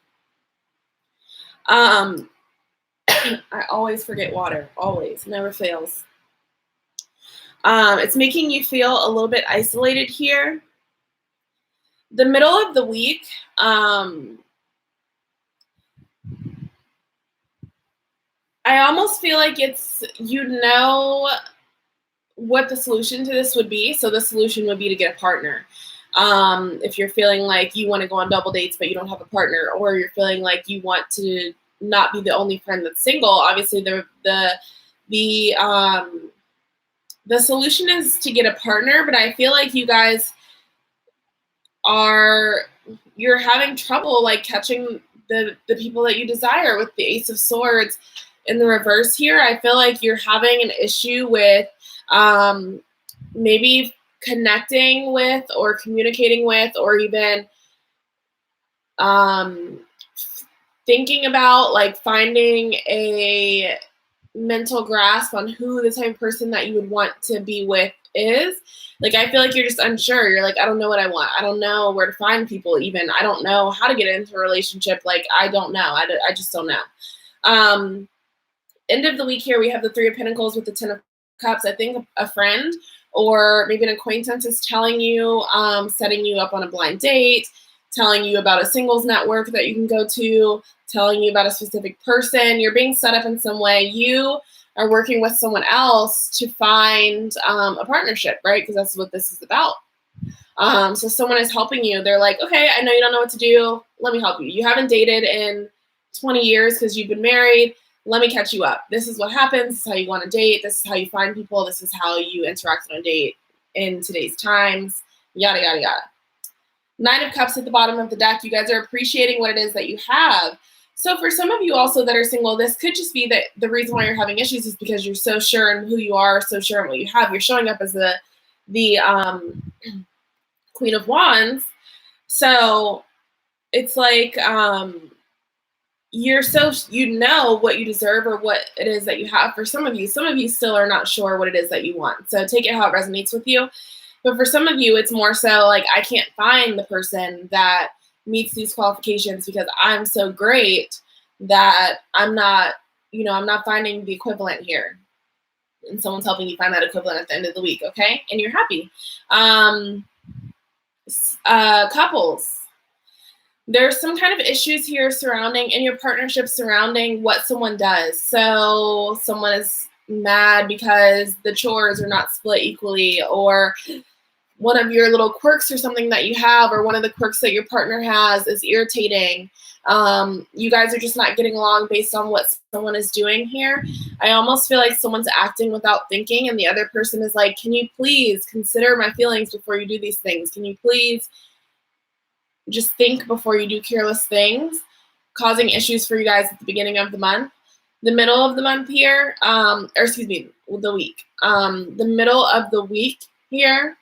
I always forget water, always, never fails. It's making you feel a little bit isolated here. The middle of the week, I almost feel like it's, what the solution to this would be. So the solution would be to get a partner. If you're feeling like you want to go on double dates, but you don't have a partner, or you're feeling like you want to not be the only friend that's single, obviously the solution is to get a partner, but I feel like you guys you're having trouble catching the people that you desire with the Ace of Swords in the reverse here. I feel like you're having an issue with maybe connecting with or communicating with or even thinking about finding a mental grasp on who the type of person that you would want to be with is. I feel like you're just unsure. You're I don't know what I want. I don't know where to find people even. I don't know how to get into a relationship. I don't know. I just don't know. End of the week here, we have the Three of Pentacles with the Ten of Cups. I think a friend or maybe an acquaintance is telling you, setting you up on a blind date, telling you about a singles network that you can go to, telling you about a specific person. You're being set up in some way. You are working with someone else to find a partnership, right? Because that's what this is about. So someone is helping you. They're like, okay, I know you don't know what to do. Let me help you. You haven't dated in 20 years because you've been married. Let me catch you up. This is what happens. This is how you go on a date. This is how you find people. This is how you interact on a date in today's times. Yada, yada, yada. Nine of Cups at the bottom of the deck. You guys are appreciating what it is that you have. So for some of you also that are single, this could just be that the reason why you're having issues is because you're so sure in who you are, so sure in what you have. You're showing up as the Queen of Wands. So it's you're what you deserve or what it is that you have. For some of you still are not sure what it is that you want. So take it how it resonates with you. But for some of you, it's more so I can't find the person that meets these qualifications because I'm so great that I'm not finding the equivalent here. And someone's helping you find that equivalent at the end of the week, okay? And you're happy. Couples. There's some kind of issues here in your partnership surrounding what someone does. So someone is mad because the chores are not split equally, or one of your little quirks or something that you have, or one of the quirks that your partner has is irritating. You guys are just not getting along based on what someone is doing here. I almost feel like someone's acting without thinking, and the other person is like, can you please consider my feelings before you do these things? Can you please just think before you do careless things, causing issues for you guys at the beginning of the month. The middle of the month here, or excuse me, the week. The middle of the week here,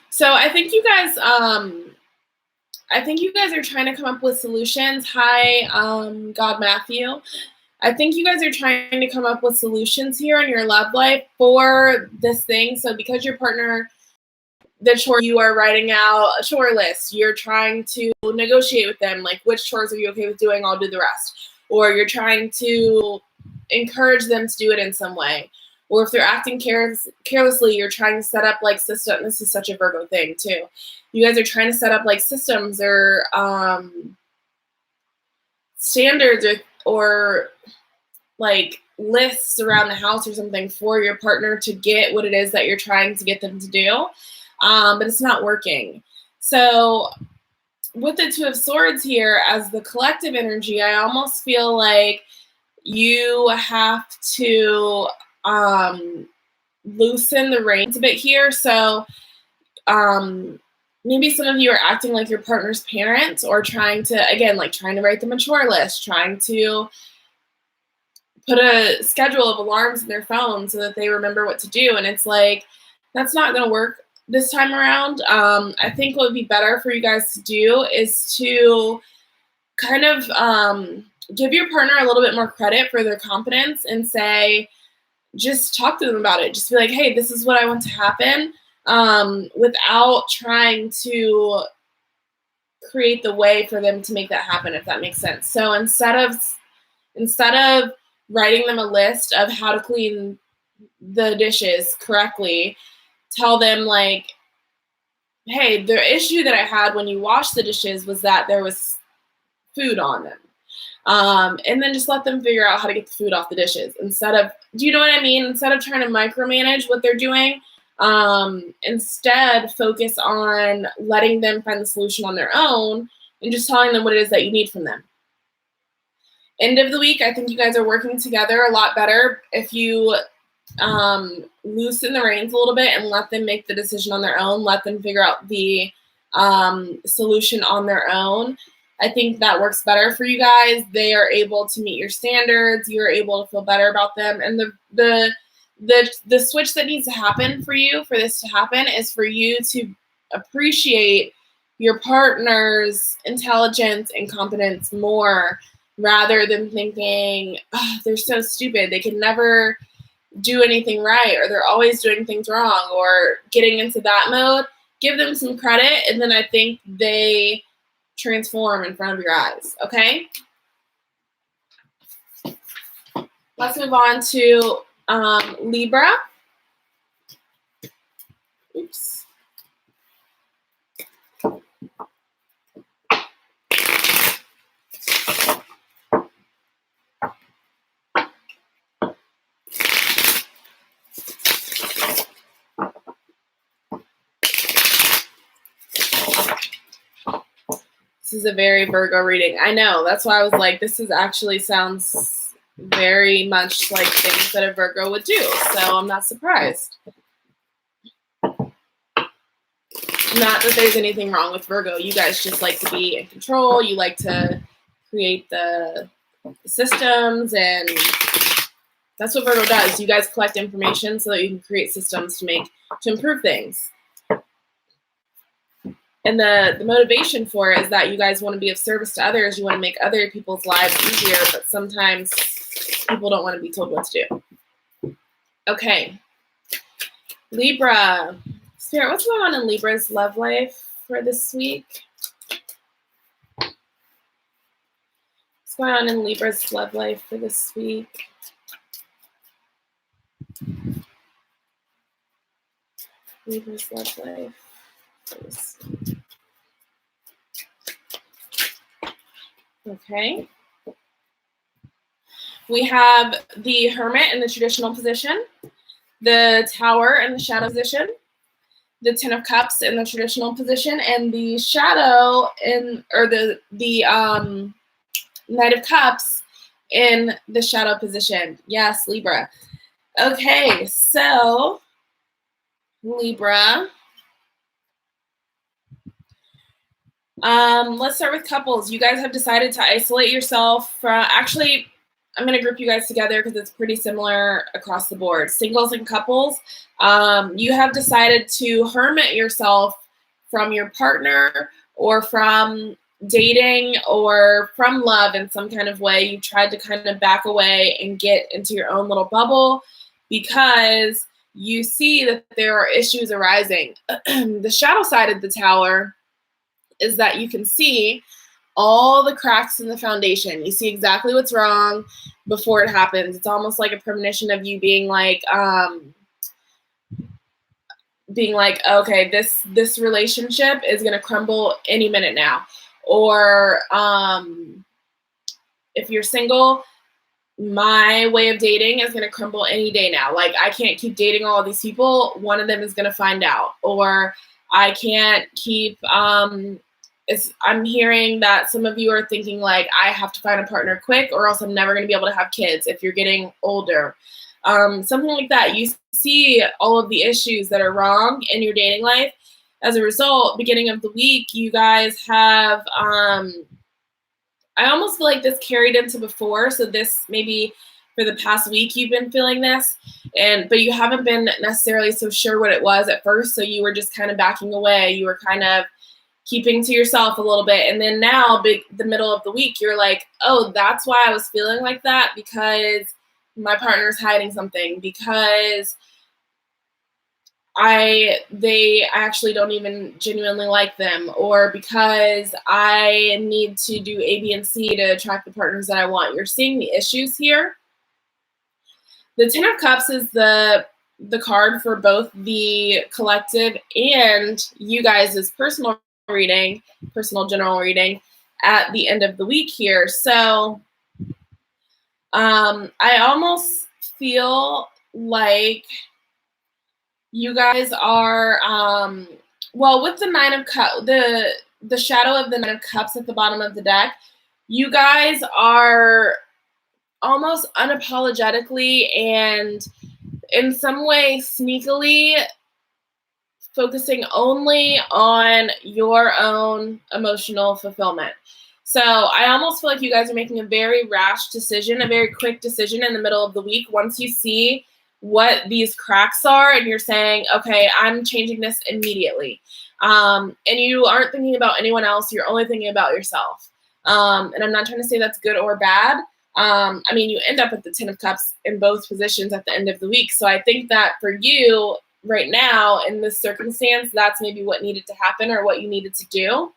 so I think you guys are trying to come up with solutions. Hi, God Matthew. I think you guys are trying to come up with solutions here in your love life for this thing. So because your partner, the chore, you are writing out a chore list. You're trying to negotiate with them, like which chores are you okay with doing? I'll do the rest. Or you're trying to encourage them to do it in some way. Or if they're acting carelessly, you're trying to set up like system. This is such a Virgo thing too. You guys are trying to set up like systems or standards or like lists around the house or something for your partner to get what it is that you're trying to get them to do. But it's not working. So with the Two of Swords here as the collective energy, I almost feel like you have to loosen the reins a bit here. So maybe some of you are acting like your partner's parents or trying to write them a chore list, trying to put a schedule of alarms in their phone so that they remember what to do. And it's like, that's not going to work this time around. I think what would be better for you guys to do is to kind of give your partner a little bit more credit for their competence and say, just talk to them about it. Just be like, hey, this is what I want to happen, without trying to create the way for them to make that happen, if that makes sense. So instead of writing them a list of how to clean the dishes correctly, tell them like, hey, the issue that I had when you washed the dishes was that there was food on them. And then just let them figure out how to get the food off the dishes do you know what I mean? Instead of trying to micromanage what they're doing, instead focus on letting them find the solution on their own and just telling them what it is that you need from them. End of the week, I think you guys are working together a lot better if you loosen the reins a little bit and let them make the decision on their own, let them figure out the solution on their own. I think that works better for you guys. They are able to meet your standards. You're able to feel better about them. And the switch that needs to happen for you, for this to happen, is for you to appreciate your partner's intelligence and competence more rather than thinking, oh, they're so stupid. They can never do anything right, or they're always doing things wrong, or getting into that mode. Give them some credit, and then I think they transform in front of your eyes, okay? Let's move on to Libra. Oops. This is a very Virgo reading. I know. That's why I was like, this is actually sounds very much like things that a Virgo would do. So I'm not surprised. Not that there's anything wrong with Virgo. You guys just like to be in control. You like to create the systems, and that's what Virgo does. You guys collect information so that you can create systems to improve things. And the motivation for it is that you guys want to be of service to others. You want to make other people's lives easier, but sometimes people don't want to be told what to do. Okay. Libra. Spirit, what's going on in Libra's love life for this week? What's going on in Libra's love life for this week? Libra's love life for this week. Okay. We have the Hermit in the traditional position, the Tower in the shadow position, the Ten of Cups in the traditional position, and the Shadow or the Knight of Cups in the shadow position. Yes, Libra. Okay, so Libra. Let's start with couples. You guys have decided to isolate yourself from, actually, I'm going to group you guys together because it's pretty similar across the board. Singles and couples, you have decided to hermit yourself from your partner or from dating or from love in some kind of way. You tried to kind of back away and get into your own little bubble because you see that there are issues arising. The shadow side of the Tower is that you can see all the cracks in the foundation. You see exactly what's wrong before it happens. It's almost like a premonition of you being like, okay, this relationship is gonna crumble any minute now. Or if you're single, my way of dating is gonna crumble any day now. Like, I can't keep dating all of these people. One of them is gonna find out. Or I can't keep I'm hearing that some of you are thinking like, I have to find a partner quick or else I'm never going to be able to have kids if you're getting older. Something like that. You see all of the issues that are wrong in your dating life. As a result, beginning of the week, you guys have, I almost feel like this carried into before. So this maybe for the past week you've been feeling this, but you haven't been necessarily so sure what it was at first. So you were just kind of backing away. You were kind of keeping to yourself a little bit. And then now, the middle of the week, you're like, oh, that's why I was feeling like that, because my partner's hiding something, because I actually don't even genuinely like them, or because I need to do A, B, and C to attract the partners that I want. You're seeing the issues here. The Ten of Cups is the card for both the collective and you guys' personal general reading at the end of the week here. So I almost feel like you guys are, with the Nine of Cups, the shadow of the Nine of Cups at the bottom of the deck, you guys are almost unapologetically and in some way sneakily focusing only on your own emotional fulfillment. So I almost feel like you guys are making a very rash decision, a very quick decision in the middle of the week. Once you see what these cracks are and you're saying, okay, I'm changing this immediately. And you aren't thinking about anyone else. You're only thinking about yourself. And I'm not trying to say that's good or bad. I mean, you end up with the Ten of Cups in both positions at the end of the week. So I think that for you, right now in this circumstance, that's maybe what needed to happen or what you needed to do.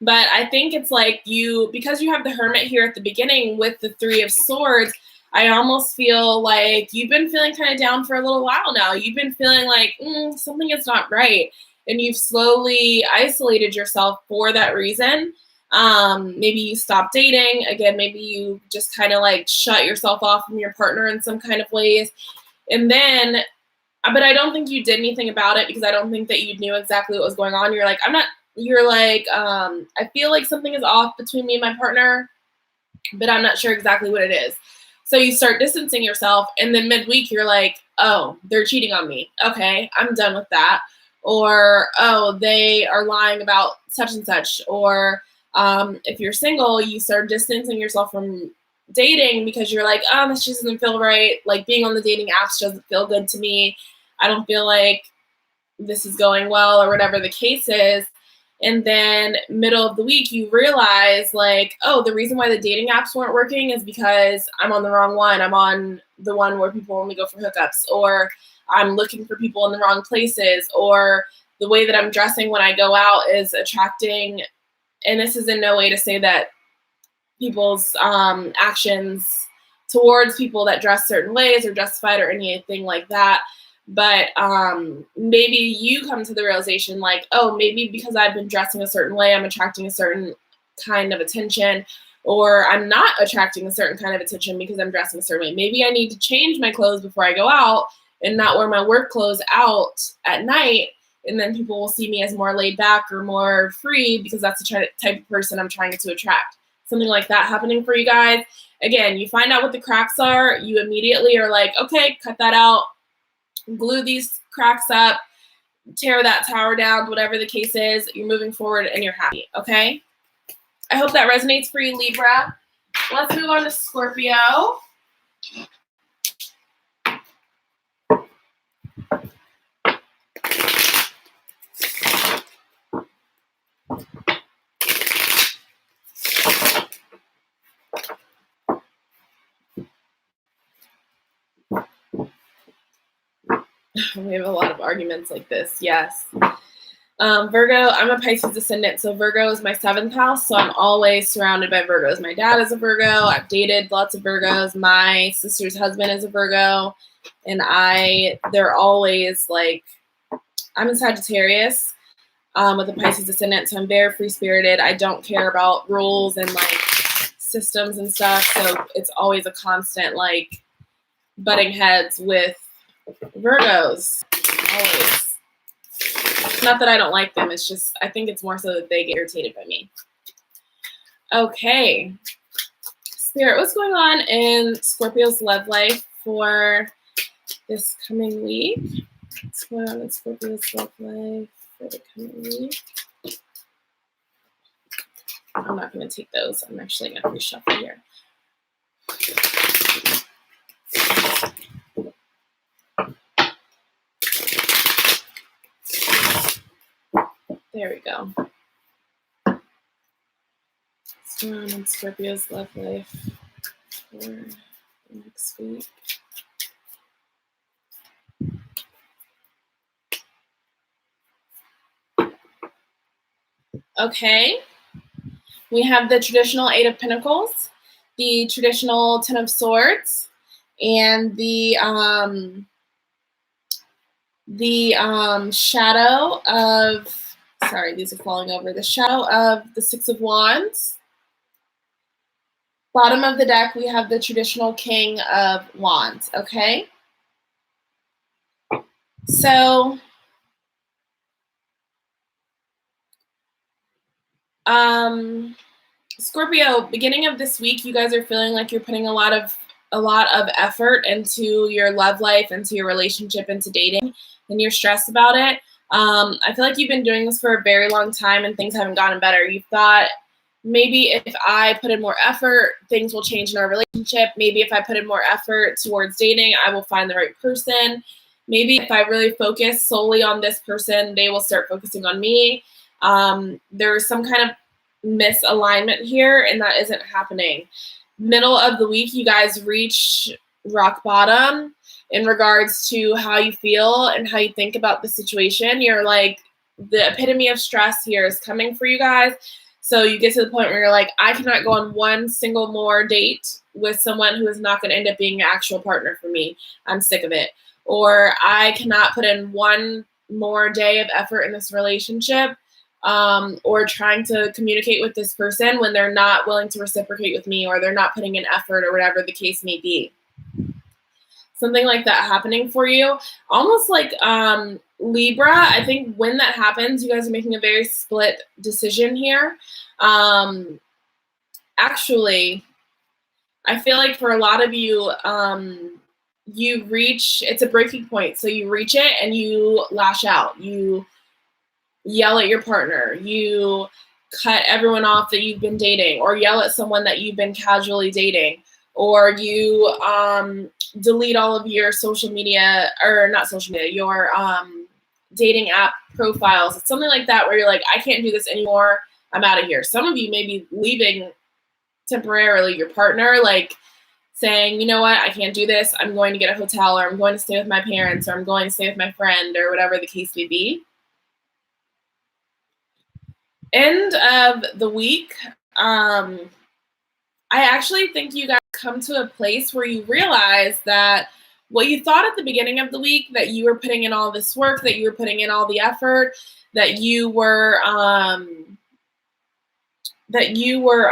But I think it's like because you have the Hermit here at the beginning with the Three of Swords, I almost feel like you've been feeling kind of down for a little while now. You've been feeling like something is not right. And you've slowly isolated yourself for that reason. Maybe you stopped dating. Again, maybe you just kind of like shut yourself off from your partner in some kind of ways. And then but I don't think you did anything about it because I don't think that you knew exactly what was going on. I feel like something is off between me and my partner, but I'm not sure exactly what it is. So you start distancing yourself, and then midweek you're like, oh, they're cheating on me. Okay, I'm done with that. Or, oh, they are lying about such and such. Or if you're single, you start distancing yourself from dating because you're like, oh, this just doesn't feel right. Like being on the dating apps doesn't feel good to me. I don't feel like this is going well or whatever the case is. And then middle of the week, you realize like, oh, the reason why the dating apps weren't working is because I'm on the wrong one. I'm on the one where people only go for hookups, or I'm looking for people in the wrong places, or the way that I'm dressing when I go out is attracting. And this is in no way to say that people's actions towards people that dress certain ways are justified or anything like that. But maybe you come to the realization like, oh, maybe because I've been dressing a certain way, I'm attracting a certain kind of attention, or I'm not attracting a certain kind of attention because I'm dressing a certain way. Maybe I need to change my clothes before I go out and not wear my work clothes out at night, and then people will see me as more laid back or more free because that's the type of person I'm trying to attract. Something like that happening for you guys. Again, you find out what the cracks are, you immediately are like, okay, cut that out, glue these cracks up, tear that tower down, whatever the case is, you're moving forward and you're happy, okay? I hope that resonates for you, Libra. Let's move on to Scorpio. We have a lot of arguments like this, yes. Virgo, I'm a Pisces ascendant, so Virgo is my 7th house, so I'm always surrounded by Virgos. My dad is a Virgo. I've dated lots of Virgos. My sister's husband is a Virgo, and they're always like, I'm a Sagittarius with a Pisces ascendant, so I'm very free-spirited. I don't care about rules and like systems and stuff, so it's always a constant like butting heads with Virgos, always. Not that I don't like them, it's just, I think it's more so that they get irritated by me. Okay. Spirit, what's going on in Scorpio's love life for this coming week? What's going on in Scorpio's love life for the coming week? I'm not going to take those. I'm actually going to reshuffle here. There we go. What's going on in Scorpio's love life for next week? Okay. We have the traditional 8 of Pentacles, the traditional 10 of Swords, and the shadow of, sorry, these are falling over, the shadow of the 6 of Wands. Bottom of the deck, we have the traditional King of Wands, okay? So, Scorpio, beginning of this week, you guys are feeling like you're putting a lot of effort into your love life, into your relationship, into dating, and you're stressed about it. I feel like you've been doing this for a very long time and things haven't gotten better. You've thought, maybe if I put in more effort, things will change in our relationship. Maybe if I put in more effort towards dating, I will find the right person. Maybe if I really focus solely on this person, they will start focusing on me. There's some kind of misalignment here, and that isn't happening. Middle of the week, you guys reach rock bottom in regards to how you feel and how you think about the situation. You're like, the epitome of stress here is coming for you guys. So you get to the point where you're like, I cannot go on one single more date with someone who is not going to end up being an actual partner for me. I'm sick of it. Or I cannot put in one more day of effort in this relationship, or trying to communicate with this person when they're not willing to reciprocate with me, or they're not putting in effort, or whatever the case may be. Something like that happening for you. Almost like Libra, I think when that happens, you guys are making a very split decision here. Actually, I feel like for a lot of you, you reach, it's a breaking point. So you reach it and you lash out. You yell at your partner. You cut everyone off that you've been dating, or yell at someone that you've been casually dating, or you delete all of your social media, or not social media, your dating app profiles. It's something like that where you're like, I can't do this anymore. I'm out of here. Some of you may be leaving temporarily your partner, like saying, you know what, I can't do this. I'm going to get a hotel, or I'm going to stay with my parents, or I'm going to stay with my friend, or whatever the case may be. End of the week, I actually think you guys come to a place where you realize that what you thought at the beginning of the week, that you were putting in all this work, that you were putting in all the effort, that you were that you were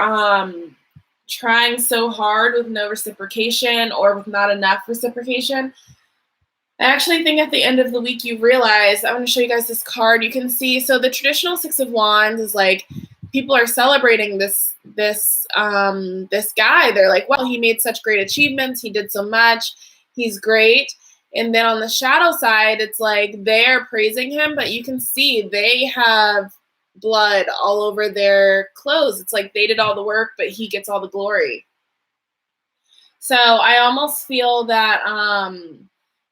trying so hard with no reciprocation or with not enough reciprocation. I actually think at the end of the week you realize, I want to show you guys this card. You can see, so the traditional Six of Wands is like people are celebrating this guy. They're like, well, he made such great achievements. He did so much. He's great. And then on the shadow side, it's like they're praising him, but you can see they have blood all over their clothes. It's like they did all the work, but he gets all the glory. So I almost feel that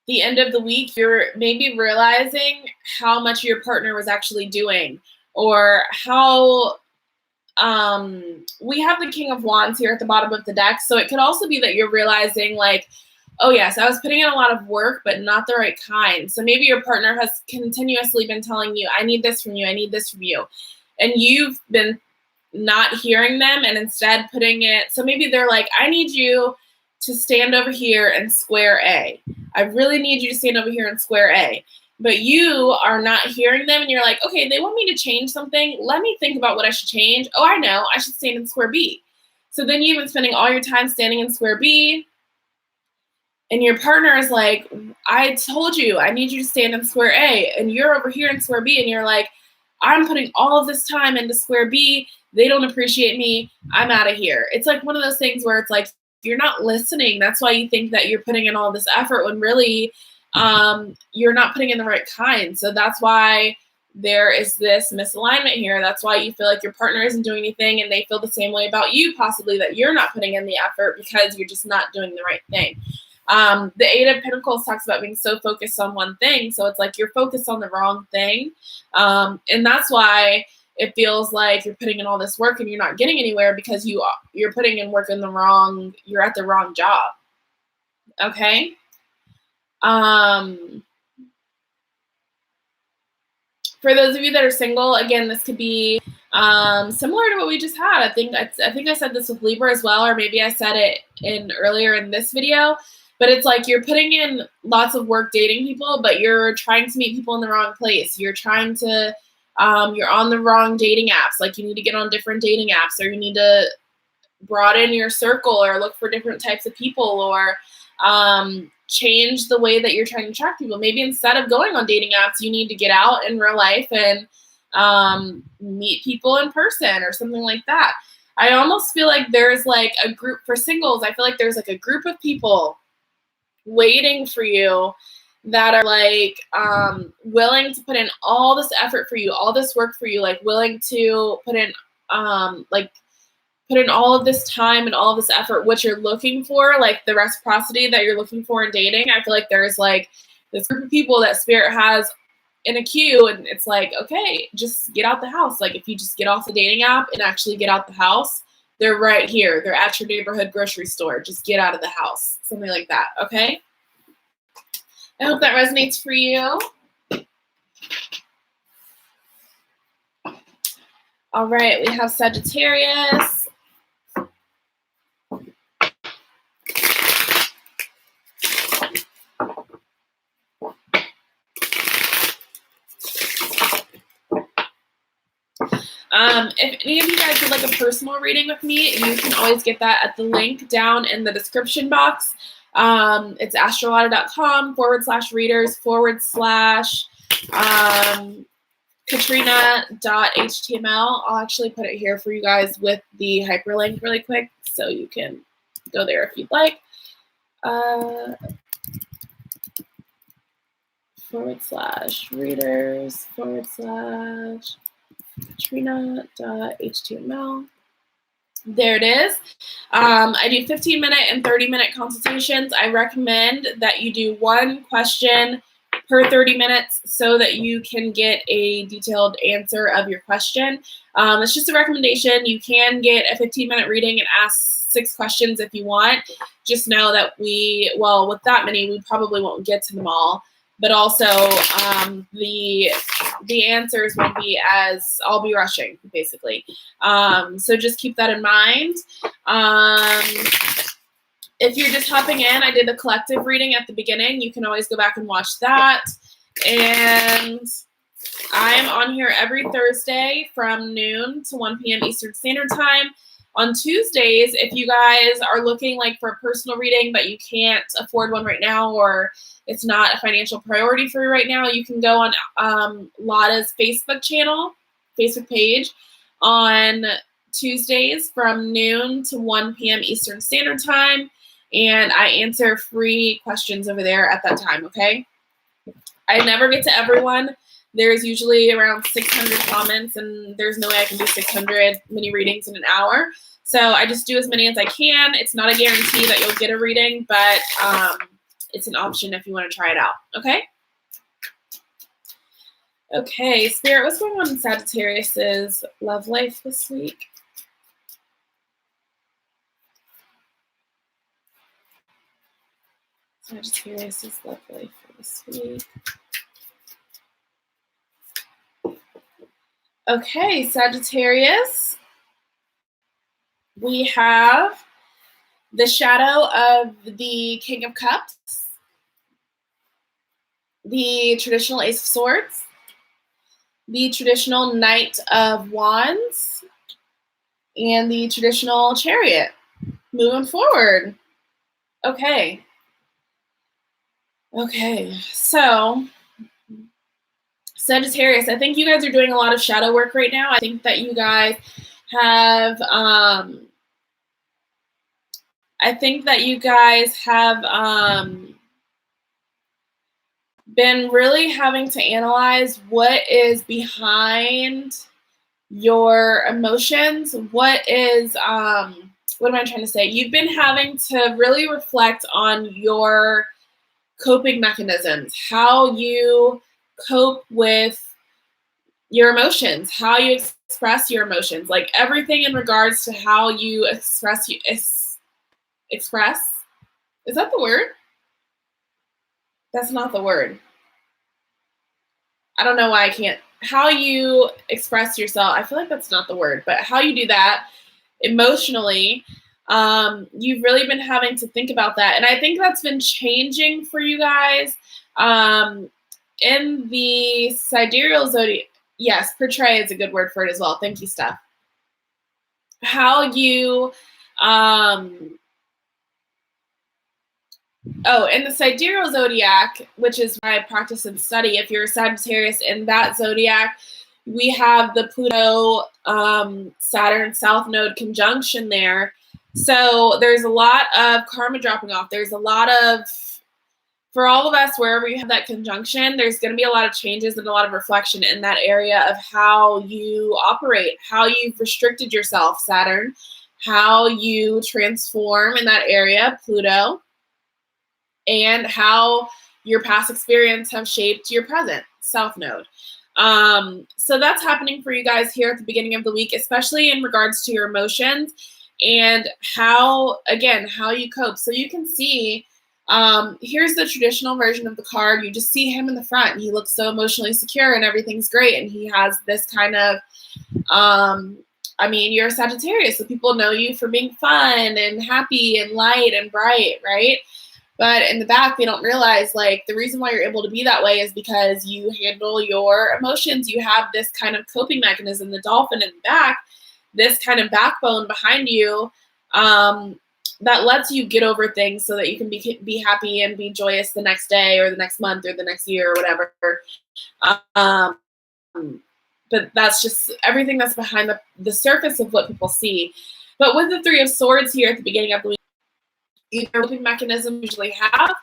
the end of the week, you're maybe realizing how much your partner was actually doing, or how we have the King of Wands here at the bottom of the deck. So it could also be that you're realizing like, oh yes, I was putting in a lot of work, but not the right kind. So maybe your partner has continuously been telling you, I need this from you, I need this from you. And you've been not hearing them and instead putting it, so maybe they're like, I need you to stand over here and square A. I really need you to stand over here and square A. But you are not hearing them and you're like, okay, they want me to change something. Let me think about what I should change. Oh, I know, I should stand in square B. So then you've been spending all your time standing in square B. And your partner is like, I told you, I need you to stand in square A. And you're over here in square B. And you're like, I'm putting all of this time into square B. They don't appreciate me. I'm out of here. It's like one of those things where it's like, you're not listening. That's why you think that you're putting in all this effort when really you're not putting in the right kind. So that's why there is this misalignment here. That's why you feel like your partner isn't doing anything and they feel the same way about you, possibly that you're not putting in the effort because you're just not doing the right thing. The Eight of Pentacles talks about being so focused on one thing. So it's like you're focused on the wrong thing. And that's why it feels like you're putting in all this work and you're not getting anywhere because you're putting in work in the wrong, you're at the wrong job. Okay. For those of you that are single, again, this could be similar to what we just had. I think I said this with Libra as well, or maybe I said it earlier in this video. But it's like you're putting in lots of work dating people, but you're trying to meet people in the wrong place. You're trying to, you're on the wrong dating apps. Like you need to get on different dating apps, or you need to broaden your circle, or look for different types of people, or change the way that you're trying to attract people. Maybe instead of going on dating apps, you need to get out in real life and meet people in person or something like that. I almost feel like there's like a group for singles. I feel like there's like a group of people waiting for you that are like willing to put in all this effort for you, all this work for you, like willing to put in all of this time and all of this effort, what you're looking for, like the reciprocity that you're looking for in dating. I feel like there's like this group of people that Spirit has in a queue, and it's like, okay, just get out the house. Like if you just get off the dating app and actually get out the house, they're right here. They're at your neighborhood grocery store. Just get out of the house. Something like that, okay? I hope that resonates for you. All right, we have Sagittarius. If any of you guys would like a personal reading with me, you can always get that at the link down in the description box. It's astrolotta.com/readers/Katrina.html. I'll actually put it here for you guys with the hyperlink really quick, so you can go there if you'd like. /readers/Katrina.html. There it is. I do 15-minute and 30-minute consultations. I recommend that you do one question per 30 minutes so that you can get a detailed answer of your question. It's just a recommendation. You can get a 15-minute reading and ask 6 questions if you want. Just know that with that many, we probably won't get to them all. But also, the answers won't be as, I'll be rushing, basically. So just keep that in mind. If you're just hopping in, I did a collective reading at the beginning. You can always go back and watch that. And I'm on here every Thursday from noon to 1 p.m. Eastern Standard Time. On Tuesdays, if you guys are looking like for a personal reading, but you can't afford one right now, or it's not a financial priority for you right now, you can go on Lotta's Facebook page on Tuesdays from noon to 1 p.m. Eastern Standard Time. And I answer free questions over there at that time, okay? I never get to everyone. There's usually around 600 comments, and there's no way I can do 600 mini readings in an hour. So I just do as many as I can. It's not a guarantee that you'll get a reading, but it's an option if you want to try it out, okay? Okay, Spirit, what's going on in Sagittarius's love life this week? Sagittarius's love life for this week. Okay, Sagittarius, we have the shadow of the King of Cups, the traditional Ace of Swords, the traditional Knight of Wands, and the traditional Chariot. Moving forward. Okay, so Sagittarius, I think you guys are doing a lot of shadow work right now. I think that you guys have been really having to analyze what is behind your emotions. What am I trying to say? You've been having to really reflect on your coping mechanisms, how you cope with your emotions, how you express your emotions, like everything in regards to how you express. Is that the word? That's not the word. I don't know why I can't. How you express yourself, I feel like that's not the word, but how you do that emotionally, you've really been having to think about that. And I think that's been changing for you guys. In the sidereal zodiac, yes, portray is a good word for it as well. Thank you, Steph. How you, in the sidereal zodiac, which is what I practice and study, if you're a Sagittarius in that zodiac, we have the Pluto Saturn South Node conjunction there. So there's a lot of karma dropping off. There's a lot of, for all of us, wherever you have that conjunction, there's going to be a lot of changes and a lot of reflection in that area of how you operate, how you've restricted yourself, Saturn, how you transform in that area, Pluto, and how your past experience have shaped your present, South Node. So that's happening for you guys here at the beginning of the week, especially in regards to your emotions and how you cope. So you can see, here's the traditional version of the card. You just see him in the front, and he looks so emotionally secure, and everything's great. And he has this kind of, you're a Sagittarius, so people know you for being fun and happy and light and bright, right? But in the back, they don't realize, like, the reason why you're able to be that way is because you handle your emotions. You have this kind of coping mechanism, the dolphin in the back, this kind of backbone behind you that lets you get over things so that you can be happy and be joyous the next day or the next month or the next year or whatever. But that's just everything that's behind the surface of what people see. But with the Three of Swords here at the beginning of the week, either coping mechanism usually have,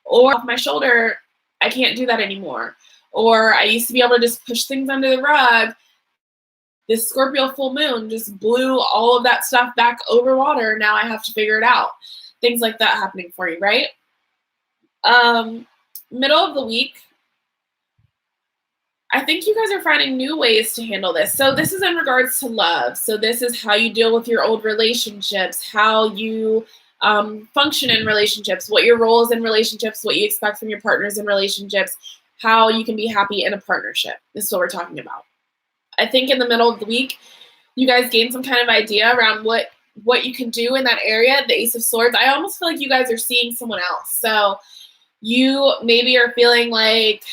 or off my shoulder, I can't do that anymore. Or I used to be able to just push things under the rug. This Scorpio full moon just blew all of that stuff back over water. Now I have to figure it out. Things like that happening for you, right? Middle of the week, I think you guys are finding new ways to handle this. So this is in regards to love. So this is how you deal with your old relationships, how you function in relationships, what your role is in relationships, what you expect from your partners in relationships, how you can be happy in a partnership. This is what we're talking about. I think in the middle of the week, you guys gain some kind of idea around what you can do in that area. The Ace of Swords, I almost feel like you guys are seeing someone else. So you maybe are feeling like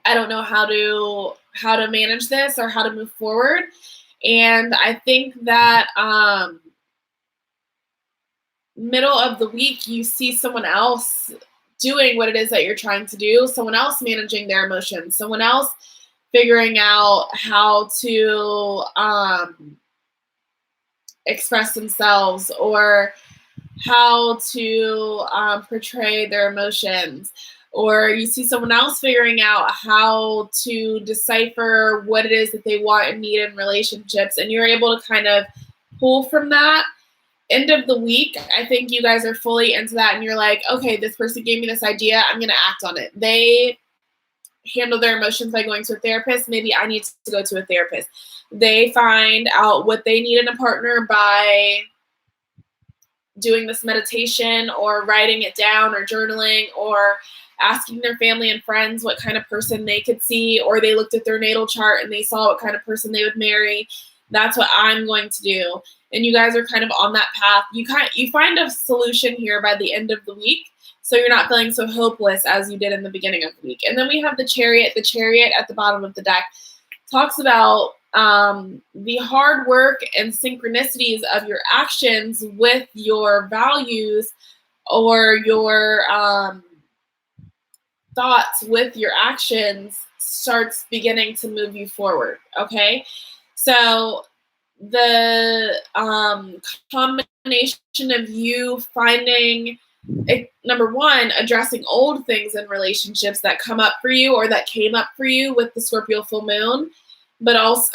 I don't know how to manage this or how to move forward. And I think that middle of the week, you see someone else doing what it is that you're trying to do, someone else managing their emotions, someone else figuring out how to express themselves or how to portray their emotions. Or you see someone else figuring out how to decipher what it is that they want and need in relationships, and you're able to kind of pull from that. End of the week, I think you guys are fully into that, and you're like, okay, this person gave me this idea, I'm going to act on it. They handle their emotions by going to a therapist. Maybe I need to go to a therapist. They find out what they need in a partner by doing this meditation or writing it down or journaling or asking their family and friends what kind of person they could see, or they looked at their natal chart and they saw what kind of person they would marry. That's what I'm going to do. And you guys are kind of on that path. You find a solution here by the end of the week, so you're not feeling so hopeless as you did in the beginning of the week. And then we have the Chariot. The Chariot at the bottom of the deck talks about the hard work and synchronicities of your actions with your values, or your thoughts with your actions starts beginning to move you forward. Okay, so the combination of you finding, number one, addressing old things in relationships that come up for you or that came up for you with the Scorpio full moon, but also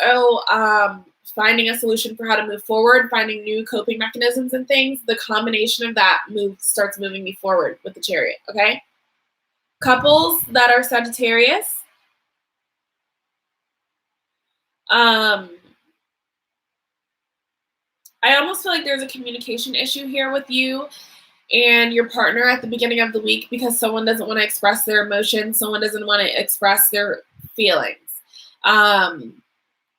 finding a solution for how to move forward, finding new coping mechanisms and things. The combination of that starts moving me forward with the Chariot. Okay, couples that are Sagittarius, I almost feel like there's a communication issue here with you and your partner at the beginning of the week, because someone doesn't want to express their emotions, someone doesn't want to express their feelings.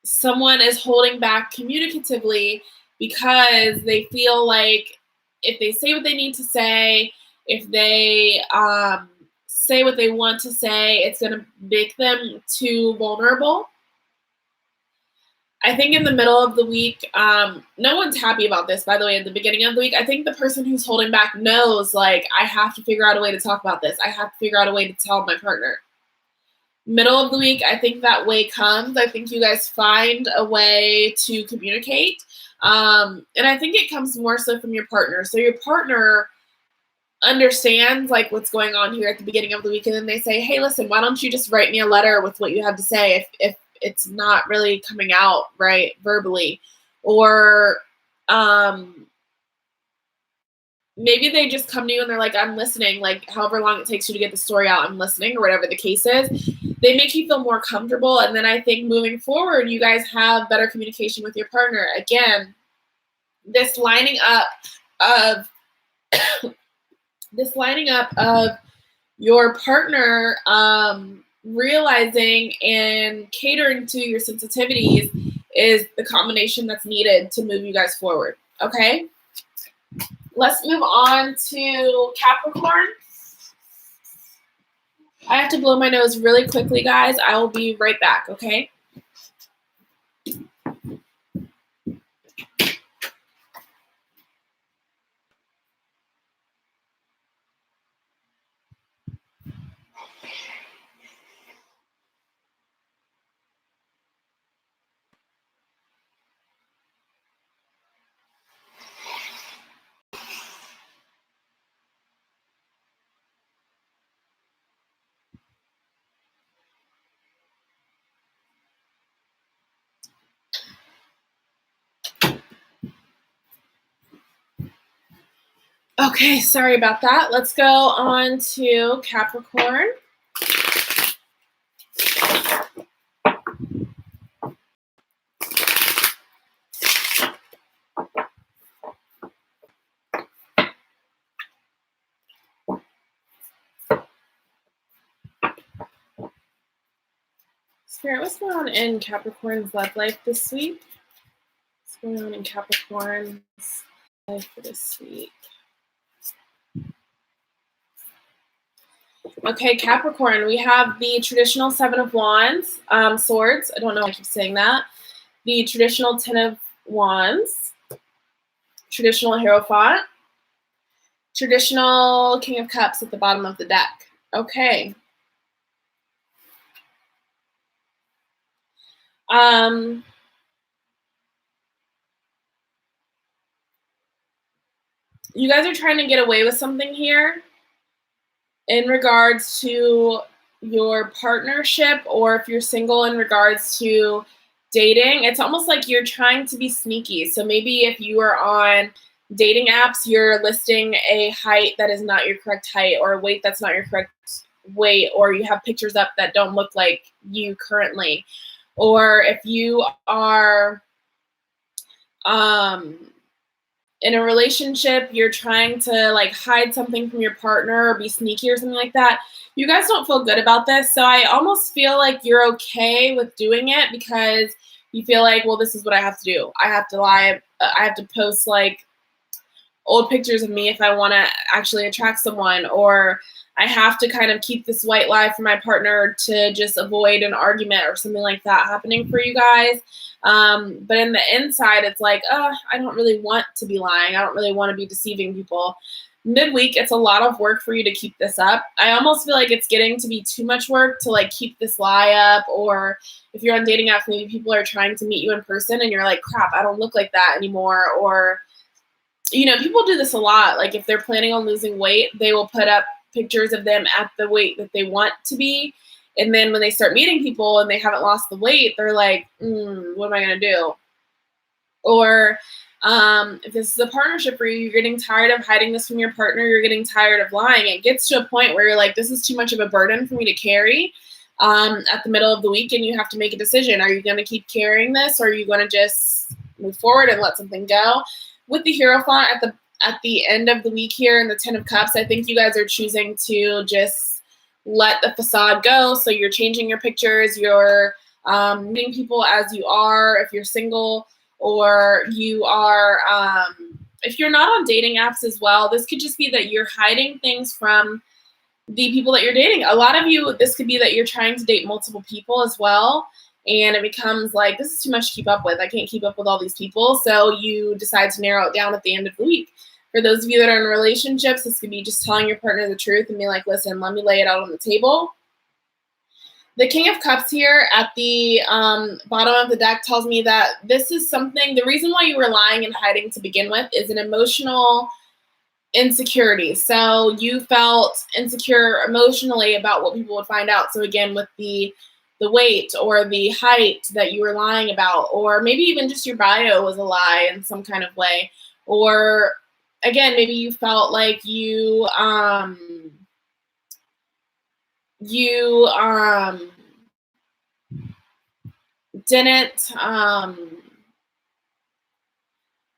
Someone is holding back communicatively because they feel like if they say what they need to say, if they say what they want to say, it's going to make them too vulnerable. I think in the middle of the week, no one's happy about this, by the way, at the beginning of the week. I think the person who's holding back knows, like, I have to figure out a way to talk about this. I have to figure out a way to tell my partner. Middle of the week, I think that way comes. I think you guys find a way to communicate. And I think it comes more so from your partner. So your partner understands, like, what's going on here at the beginning of the week. And then they say, hey, listen, why don't you just write me a letter with what you have to say if it's not really coming out right verbally. Or maybe they just come to you and they're like, I'm listening, like however long it takes you to get the story out, I'm listening, or whatever the case is. They make you feel more comfortable. And then I think moving forward, you guys have better communication with your partner. Again, this lining up of your partner realizing and catering to your sensitivities is the combination that's needed to move you guys forward. Okay, let's move on to Capricorn. I have to blow my nose really quickly, guys. I will be right back, okay? Okay, sorry about that. Let's go on to Capricorn. Spirit, what's going on in Capricorn's love life this week? What's going on in Capricorn's life for this week? Okay, Capricorn, we have the traditional Seven of Wands, Swords. I don't know why I keep saying that. The traditional Ten of Wands, traditional Hierophant, traditional King of Cups at the bottom of the deck. Okay. You guys are trying to get away with something here in regards to your partnership, or if you're single in regards to dating. It's almost like you're trying to be sneaky. So maybe if you are on dating apps, you're listing a height that is not your correct height, or a weight that's not your correct weight, or you have pictures up that don't look like you currently. Or if you are in a relationship, you're trying to like hide something from your partner or be sneaky or something like that. You guys don't feel good about this. So I almost feel like you're okay with doing it because you feel like, well, this is what I have to do. I have to lie. I have to post like old pictures of me if I want to actually attract someone, or I have to kind of keep this white lie for my partner to just avoid an argument or something like that happening for you guys. But in the inside, it's like, oh, I don't really want to be lying. I don't really want to be deceiving people. Midweek, it's a lot of work for you to keep this up. I almost feel like it's getting to be too much work to like keep this lie up. Or if you're on dating apps, maybe people are trying to meet you in person and you're like, crap, I don't look like that anymore. Or, you know, people do this a lot. Like if they're planning on losing weight, they will put up pictures of them at the weight that they want to be. And then when they start meeting people and they haven't lost the weight, they're like, what am I going to do? Or if this is a partnership for you, you're getting tired of hiding this from your partner. You're getting tired of lying. It gets to a point where you're like, this is too much of a burden for me to carry at the middle of the week. And you have to make a decision. Are you going to keep carrying this, or are you going to just move forward and let something go? With the Hierophant at the end of the week here and the Ten of Cups, I think you guys are choosing to just let the facade go. So you're changing your pictures, you're meeting people as you are if you're single, or you are, if you're not on dating apps as well, this could just be that you're hiding things from the people that you're dating. A lot of you, this could be that you're trying to date multiple people as well. And it becomes like, this is too much to keep up with. I can't keep up with all these people. So you decide to narrow it down at the end of the week. For those of you that are in relationships, this could be just telling your partner the truth and be like, listen, let me lay it out on the table. The King of Cups here at the bottom of the deck tells me that this is something, the reason why you were lying and hiding to begin with is an emotional insecurity. So you felt insecure emotionally about what people would find out. So again, with the weight or the height that you were lying about, or maybe even just your bio was a lie in some kind of way. Or again, maybe you felt like you didn't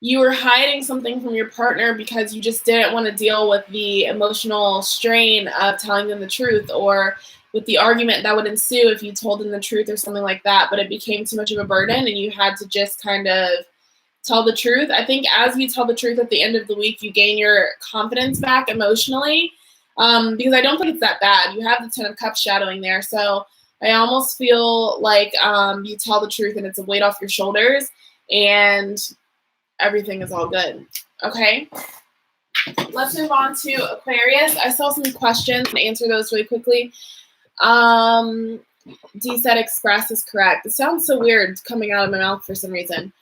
you were hiding something from your partner because you just didn't want to deal with the emotional strain of telling them the truth, or with the argument that would ensue if you told them the truth or something like that, but it became too much of a burden and you had to just kind of tell the truth. I think as you tell the truth at the end of the week, you gain your confidence back emotionally, because I don't think it's that bad. You have the Ten of Cups shadowing there, so I almost feel like you tell the truth and it's a weight off your shoulders and everything is all good. Okay, let's move on to Aquarius. I saw some questions and answer those really quickly. D said express is correct. It sounds so weird coming out of my mouth for some reason.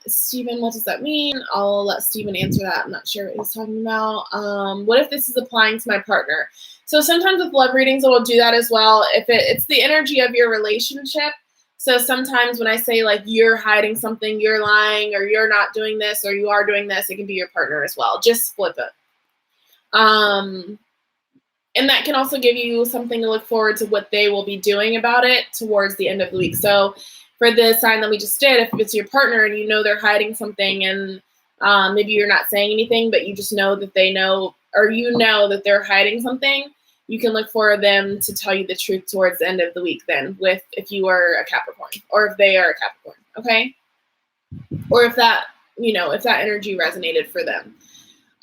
Stephen, what does that mean? I'll let Stephen answer that. I'm not sure what he's talking about. What if this is applying to my partner? So sometimes with love readings, it will do that as well. If it's the energy of your relationship. So sometimes when I say like you're hiding something, you're lying, or you're not doing this, or you are doing this, it can be your partner as well. Just flip it. And that can also give you something to look forward to what they will be doing about it towards the end of the week. So for the sign that we just did, if it's your partner and you know they're hiding something, and maybe you're not saying anything, but you just know that they know, or you know that they're hiding something, you can look for them to tell you the truth towards the end of the week then, with if you are a Capricorn, or if they are a Capricorn, okay? Or if that, if that energy resonated for them.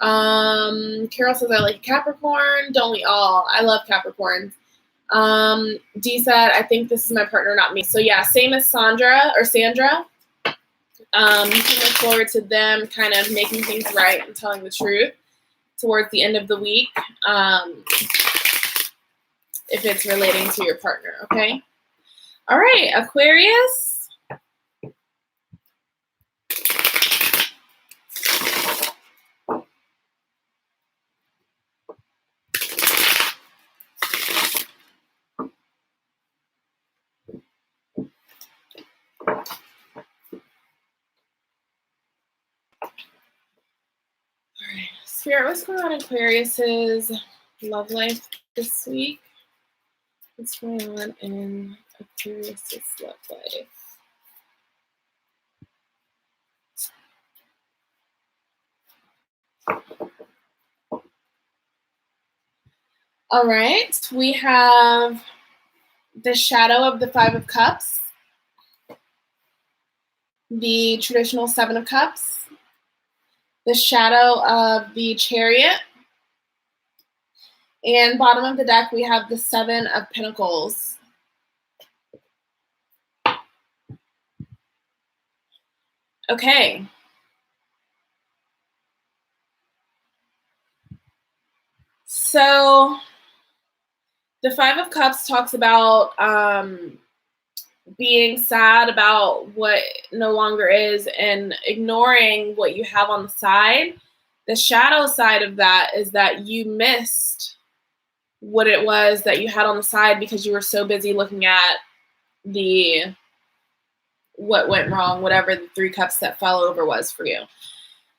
Carol says, I like Capricorn. Don't we all? I love Capricorns. D said, I think this is my partner, not me. So yeah, same as Sandra. You can look forward to them kind of making things right and telling the truth towards the end of the week, if it's relating to your partner, okay? All right, Aquarius. Spirit, what's going on in Aquarius's love life this week? What's going on in Aquarius's love life? All right, we have the shadow of the Five of Cups, the traditional Seven of Cups, the shadow of the Chariot, and bottom of the deck, we have the Seven of Pentacles. Okay. So the Five of Cups talks about being sad about what no longer is and ignoring what you have on the side. The shadow side of that is that you missed what it was that you had on the side because you were so busy looking at what went wrong, whatever the Three Cups that fell over was for you.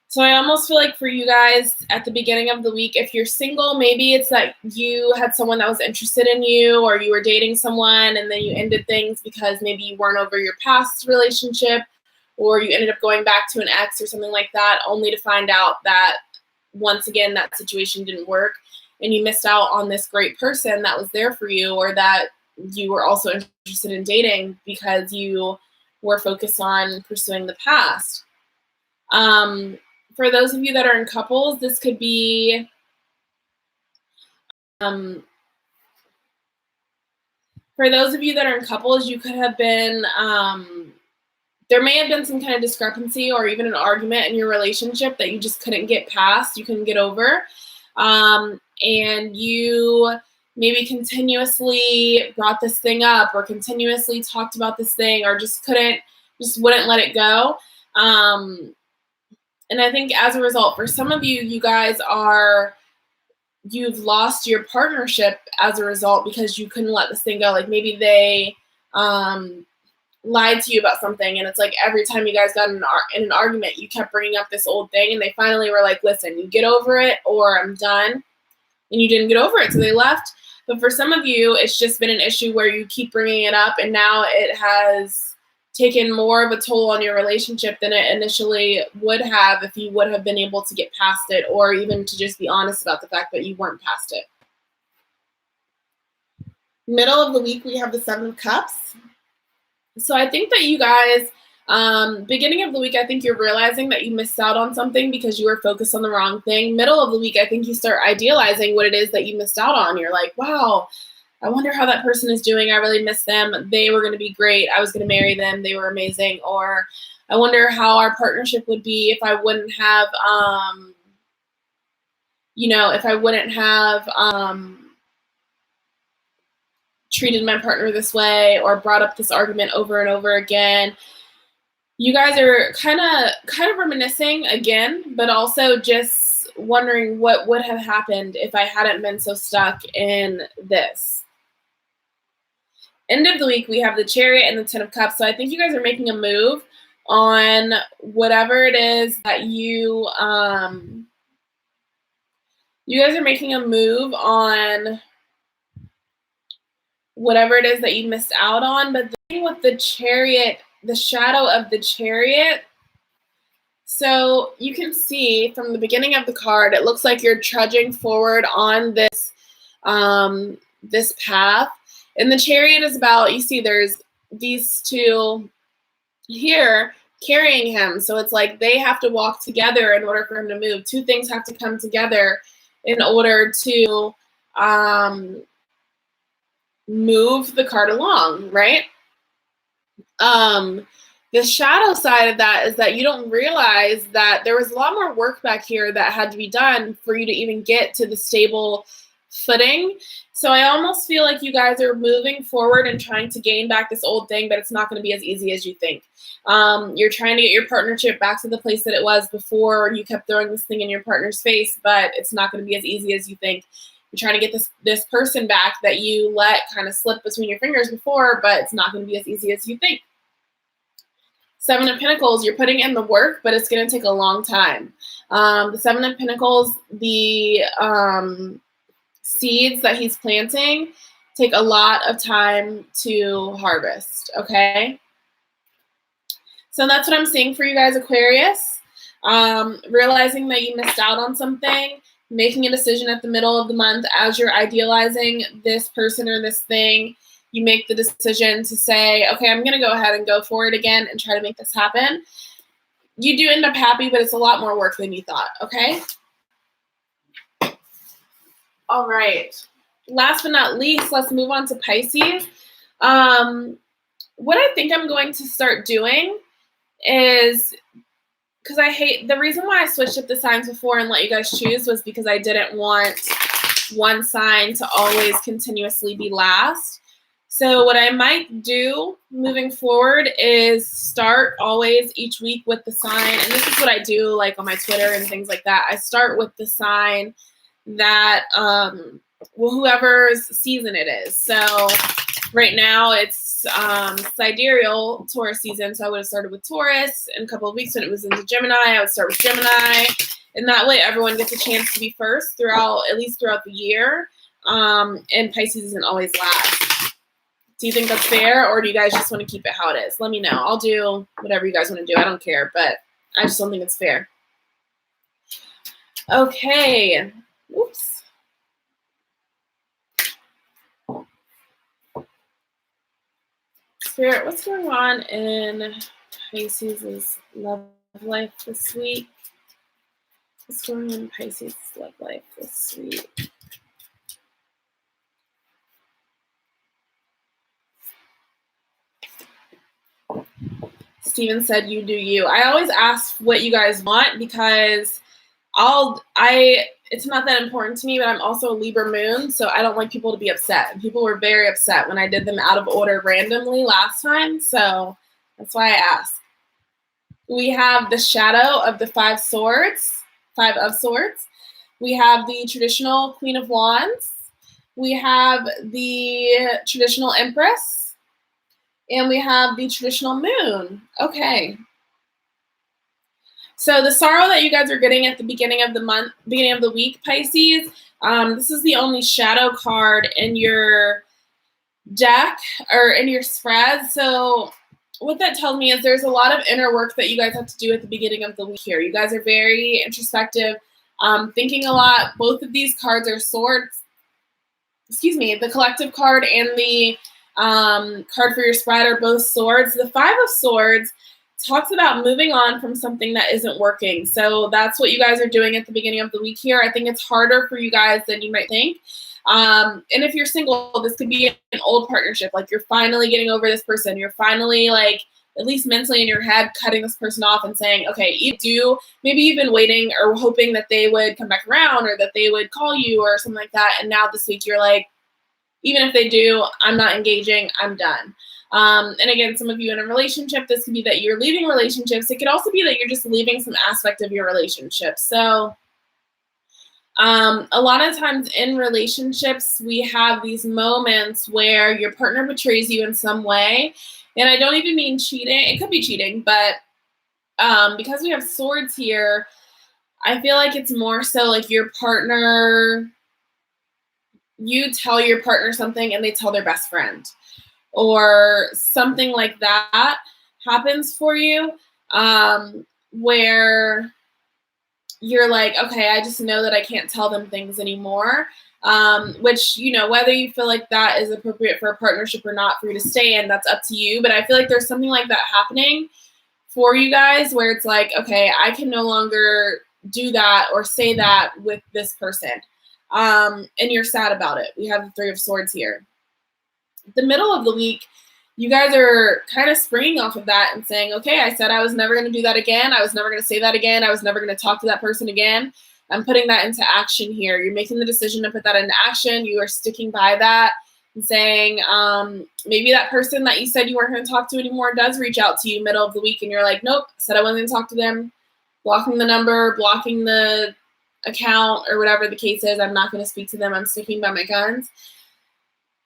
So I almost feel like for you guys at the beginning of the week, if you're single, maybe it's that you had someone that was interested in you, or you were dating someone and then you ended things because maybe you weren't over your past relationship, or you ended up going back to an ex or something like that, only to find out that once again that situation didn't work and you missed out on this great person that was there for you, or that you were also interested in dating because you were focused on pursuing the past. For those of you that are in couples, this could be for those of you that are in couples, you could have been there may have been some kind of discrepancy or even an argument in your relationship that you just couldn't get past, you couldn't get over, and you maybe continuously brought this thing up or continuously talked about this thing or just wouldn't let it go. And I think as a result, for some of you, you guys you've lost your partnership as a result because you couldn't let this thing go. Like maybe they lied to you about something, and it's like every time you guys got in an argument, you kept bringing up this old thing, and they finally were like, listen, you get over it or I'm done. And you didn't get over it, so they left. But for some of you, it's just been an issue where you keep bringing it up, and now it has taken more of a toll on your relationship than it initially would have if you would have been able to get past it, or even to just be honest about the fact that you weren't past it. Middle of the week, we have the Seven of Cups. So I think that you guys, beginning of the week, I think you're realizing that you missed out on something because you were focused on the wrong thing. Middle of the week, I think you start idealizing what it is that you missed out on. You're like, wow, I wonder how that person is doing. I really miss them. They were going to be great. I was going to marry them. They were amazing. Or I wonder how our partnership would be if I wouldn't have, treated my partner this way or brought up this argument over and over again. You guys are kind of reminiscing again, but also just wondering what would have happened if I hadn't been so stuck in this. End of the week, we have the Chariot and the Ten of Cups. So I think you guys are making a move on whatever it is that you guys are making a move on whatever it is that you missed out on. But the thing with the Chariot, the shadow of the Chariot, so you can see from the beginning of the card, it looks like you're trudging forward on this this path. And the Chariot is about, you see there's these two here, carrying him. So it's like they have to walk together in order for him to move. Two things have to come together in order to move the cart along, right? The shadow side of that is that you don't realize that there was a lot more work back here that had to be done for you to even get to the stable footing. So I almost feel like you guys are moving forward and trying to gain back this old thing, but it's not going to be as easy as you think. You're trying to get your partnership back to the place that it was before you kept throwing this thing in your partner's face, but it's not going to be as easy as you think. You're trying to get this person back that you let kind of slip between your fingers before, but it's not going to be as easy as you think. Seven of Pentacles, you're putting in the work, but it's going to take a long time. The Seven of Pentacles, the seeds that he's planting take a lot of time to harvest, okay? So that's what I'm seeing for you guys, Aquarius. Realizing that you missed out on something, making a decision at the middle of the month as you're idealizing this person or this thing. You make the decision to say, okay, I'm going to go ahead and go for it again and try to make this happen. You do end up happy, but it's a lot more work than you thought, okay? All right. Last but not least, let's move on to Pisces. What I think I'm going to start doing is, because the reason why I switched up the signs before and let you guys choose was because I didn't want one sign to always continuously be last. So what I might do moving forward is start always each week with the sign, and this is what I do like on my Twitter and things like that. I start with the sign that, whoever's season it is. So right now it's sidereal Taurus season, so I would have started with Taurus. In a couple of weeks when it was into Gemini, I would start with Gemini. And that way everyone gets a chance to be first at least throughout the year. And Pisces isn't always last. Do you think that's fair, or do you guys just want to keep it how it is? Let me know. I'll do whatever you guys want to do. I don't care, but I just don't think it's fair. Okay. Oops. Spirit, what's going on in Pisces' love life this week? What's going on in Pisces' love life this week? Steven said, you do you. I always ask what you guys want because it's not that important to me, but I'm also a Libra moon, so I don't like people to be upset. And people were very upset when I did them out of order randomly last time, so that's why I asked. We have the shadow of the Five of Swords. We have the traditional Queen of Wands. We have the traditional Empress. And we have the traditional moon. Okay. So the sorrow that you guys are getting at the beginning of the month, beginning of the week, Pisces, this is the only shadow card in your deck or in your spread. So what that tells me is there's a lot of inner work that you guys have to do at the beginning of the week here. You guys are very introspective, thinking a lot. Both of these cards are swords. Excuse me, the collective card and the card for your spread are both swords. The Five of Swords talks about moving on from something that isn't working. So that's what you guys are doing at the beginning of the week here. I think it's harder for you guys than you might think. And if you're single, this could be an old partnership. Like you're finally getting over this person. You're finally like, at least mentally in your head, cutting this person off and saying, okay, maybe you've been waiting or hoping that they would come back around or that they would call you or something like that. And now this week you're like, even if they do, I'm not engaging, I'm done. And again, some of you in a relationship, this could be that you're leaving relationships. It could also be that you're just leaving some aspect of your relationship. So a lot of times in relationships, we have these moments where your partner betrays you in some way. And I don't even mean cheating. It could be cheating, but because we have swords here, I feel like it's more so like your partner, you tell your partner something and they tell their best friend or something like that happens for you, where you're like, okay, I just know that I can't tell them things anymore, which, whether you feel like that is appropriate for a partnership or not for you to stay in, that's up to you. But I feel like there's something like that happening for you guys where it's like, okay, I can no longer do that or say that with this person. And you're sad about it. We have the Three of Swords here. The middle of the week, you guys are kind of springing off of that and saying, okay, I said I was never going to do that again. I was never going to say that again. I was never going to talk to that person again. I'm putting that into action here. You're making the decision to put that into action. You are sticking by that and saying, maybe that person that you said you weren't going to talk to anymore does reach out to you middle of the week and you're like, nope, said I wasn't going to talk to them, blocking the number, blocking the account, or whatever the case is. I'm not going to speak to them. I'm sticking by my guns.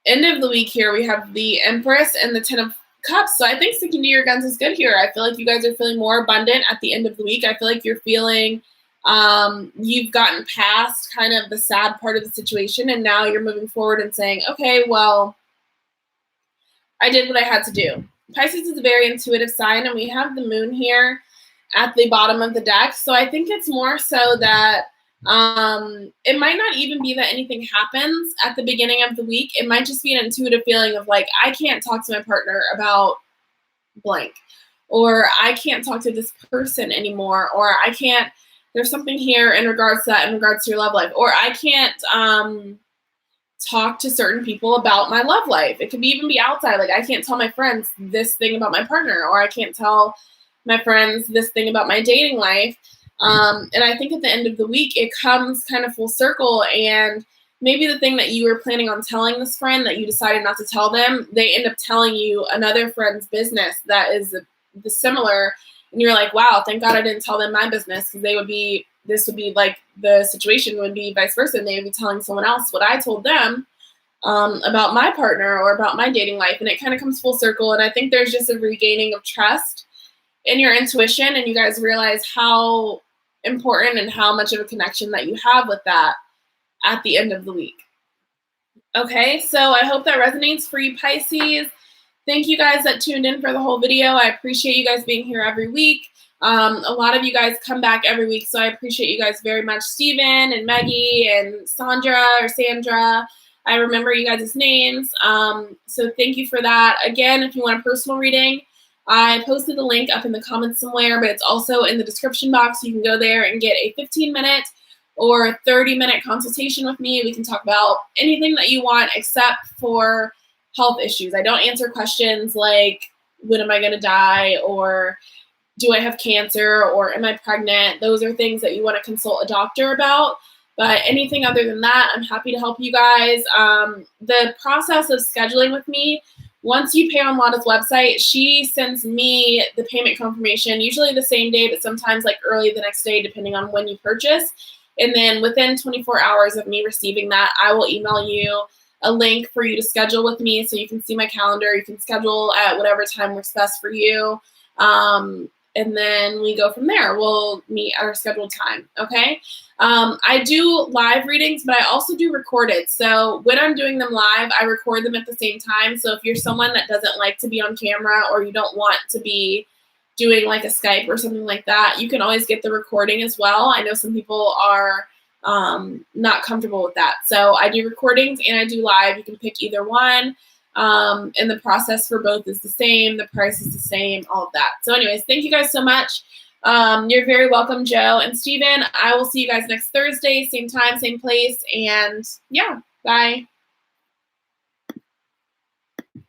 End of the week here, we have the Empress and the Ten of Cups. So I think sticking to your guns is good here. I feel like you guys are feeling more abundant at the end of the week. I feel like you're feeling you've gotten past kind of the sad part of the situation, and now you're moving forward and saying, okay, well, I did what I had to do. Pisces is a very intuitive sign, and we have the moon here at the bottom of the deck. So I think it's more so that it might not even be that anything happens at the beginning of the week. It might just be an intuitive feeling of like, I can't talk to my partner about blank, or I can't talk to this person anymore, or I can't, there's something here in regards to that, in regards to your love life, or I can't talk to certain people about my love life. It could even be outside. Like, I can't tell my friends this thing about my partner, or I can't tell my friends this thing about my dating life. And I think at the end of the week, it comes kind of full circle, and maybe the thing that you were planning on telling this friend that you decided not to tell them, they end up telling you another friend's business that is the similar, and you're like, wow, thank God I didn't tell them my business, because this would be like the situation would be vice versa, and they would be telling someone else what I told them about my partner or about my dating life, and it kind of comes full circle. And I think there's just a regaining of trust in your intuition, and you guys realize how important and how much of a connection that you have with that at the end of the week. Okay, so I hope that resonates for you, Pisces. Thank you guys that tuned in for the whole video. I appreciate you guys being here every week. A lot of you guys come back every week, so I appreciate you guys very much. Steven and Maggie and Sandra. I remember you guys' names. So thank you for that. Again, if you want a personal reading, I posted the link up in the comments somewhere, but it's also in the description box. You can go there and get a 15-minute or 30-minute consultation with me. We can talk about anything that you want except for health issues. I don't answer questions like, when am I going to die? Or do I have cancer? Or am I pregnant? Those are things that you want to consult a doctor about. But anything other than that, I'm happy to help you guys. The process of scheduling with me, once you pay on Lana's website, she sends me the payment confirmation, usually the same day, but sometimes like early the next day, depending on when you purchase. And then within 24 hours of me receiving that, I will email you a link for you to schedule with me, so you can see my calendar. You can schedule at whatever time works best for you. And then we go from there. We'll meet at our scheduled time, okay? I do live readings, but I also do recorded. So when I'm doing them live, I record them at the same time. So if you're someone that doesn't like to be on camera, or you don't want to be doing like a Skype or something like that, you can always get the recording as well. I know some people are not comfortable with that. So I do recordings and I do live. You can pick either one. And the process for both is the same. The price is the same, all of that. So anyways, thank you guys so much. You're very welcome, Joe and Steven. I will see you guys next Thursday, same time, same place. And yeah, bye.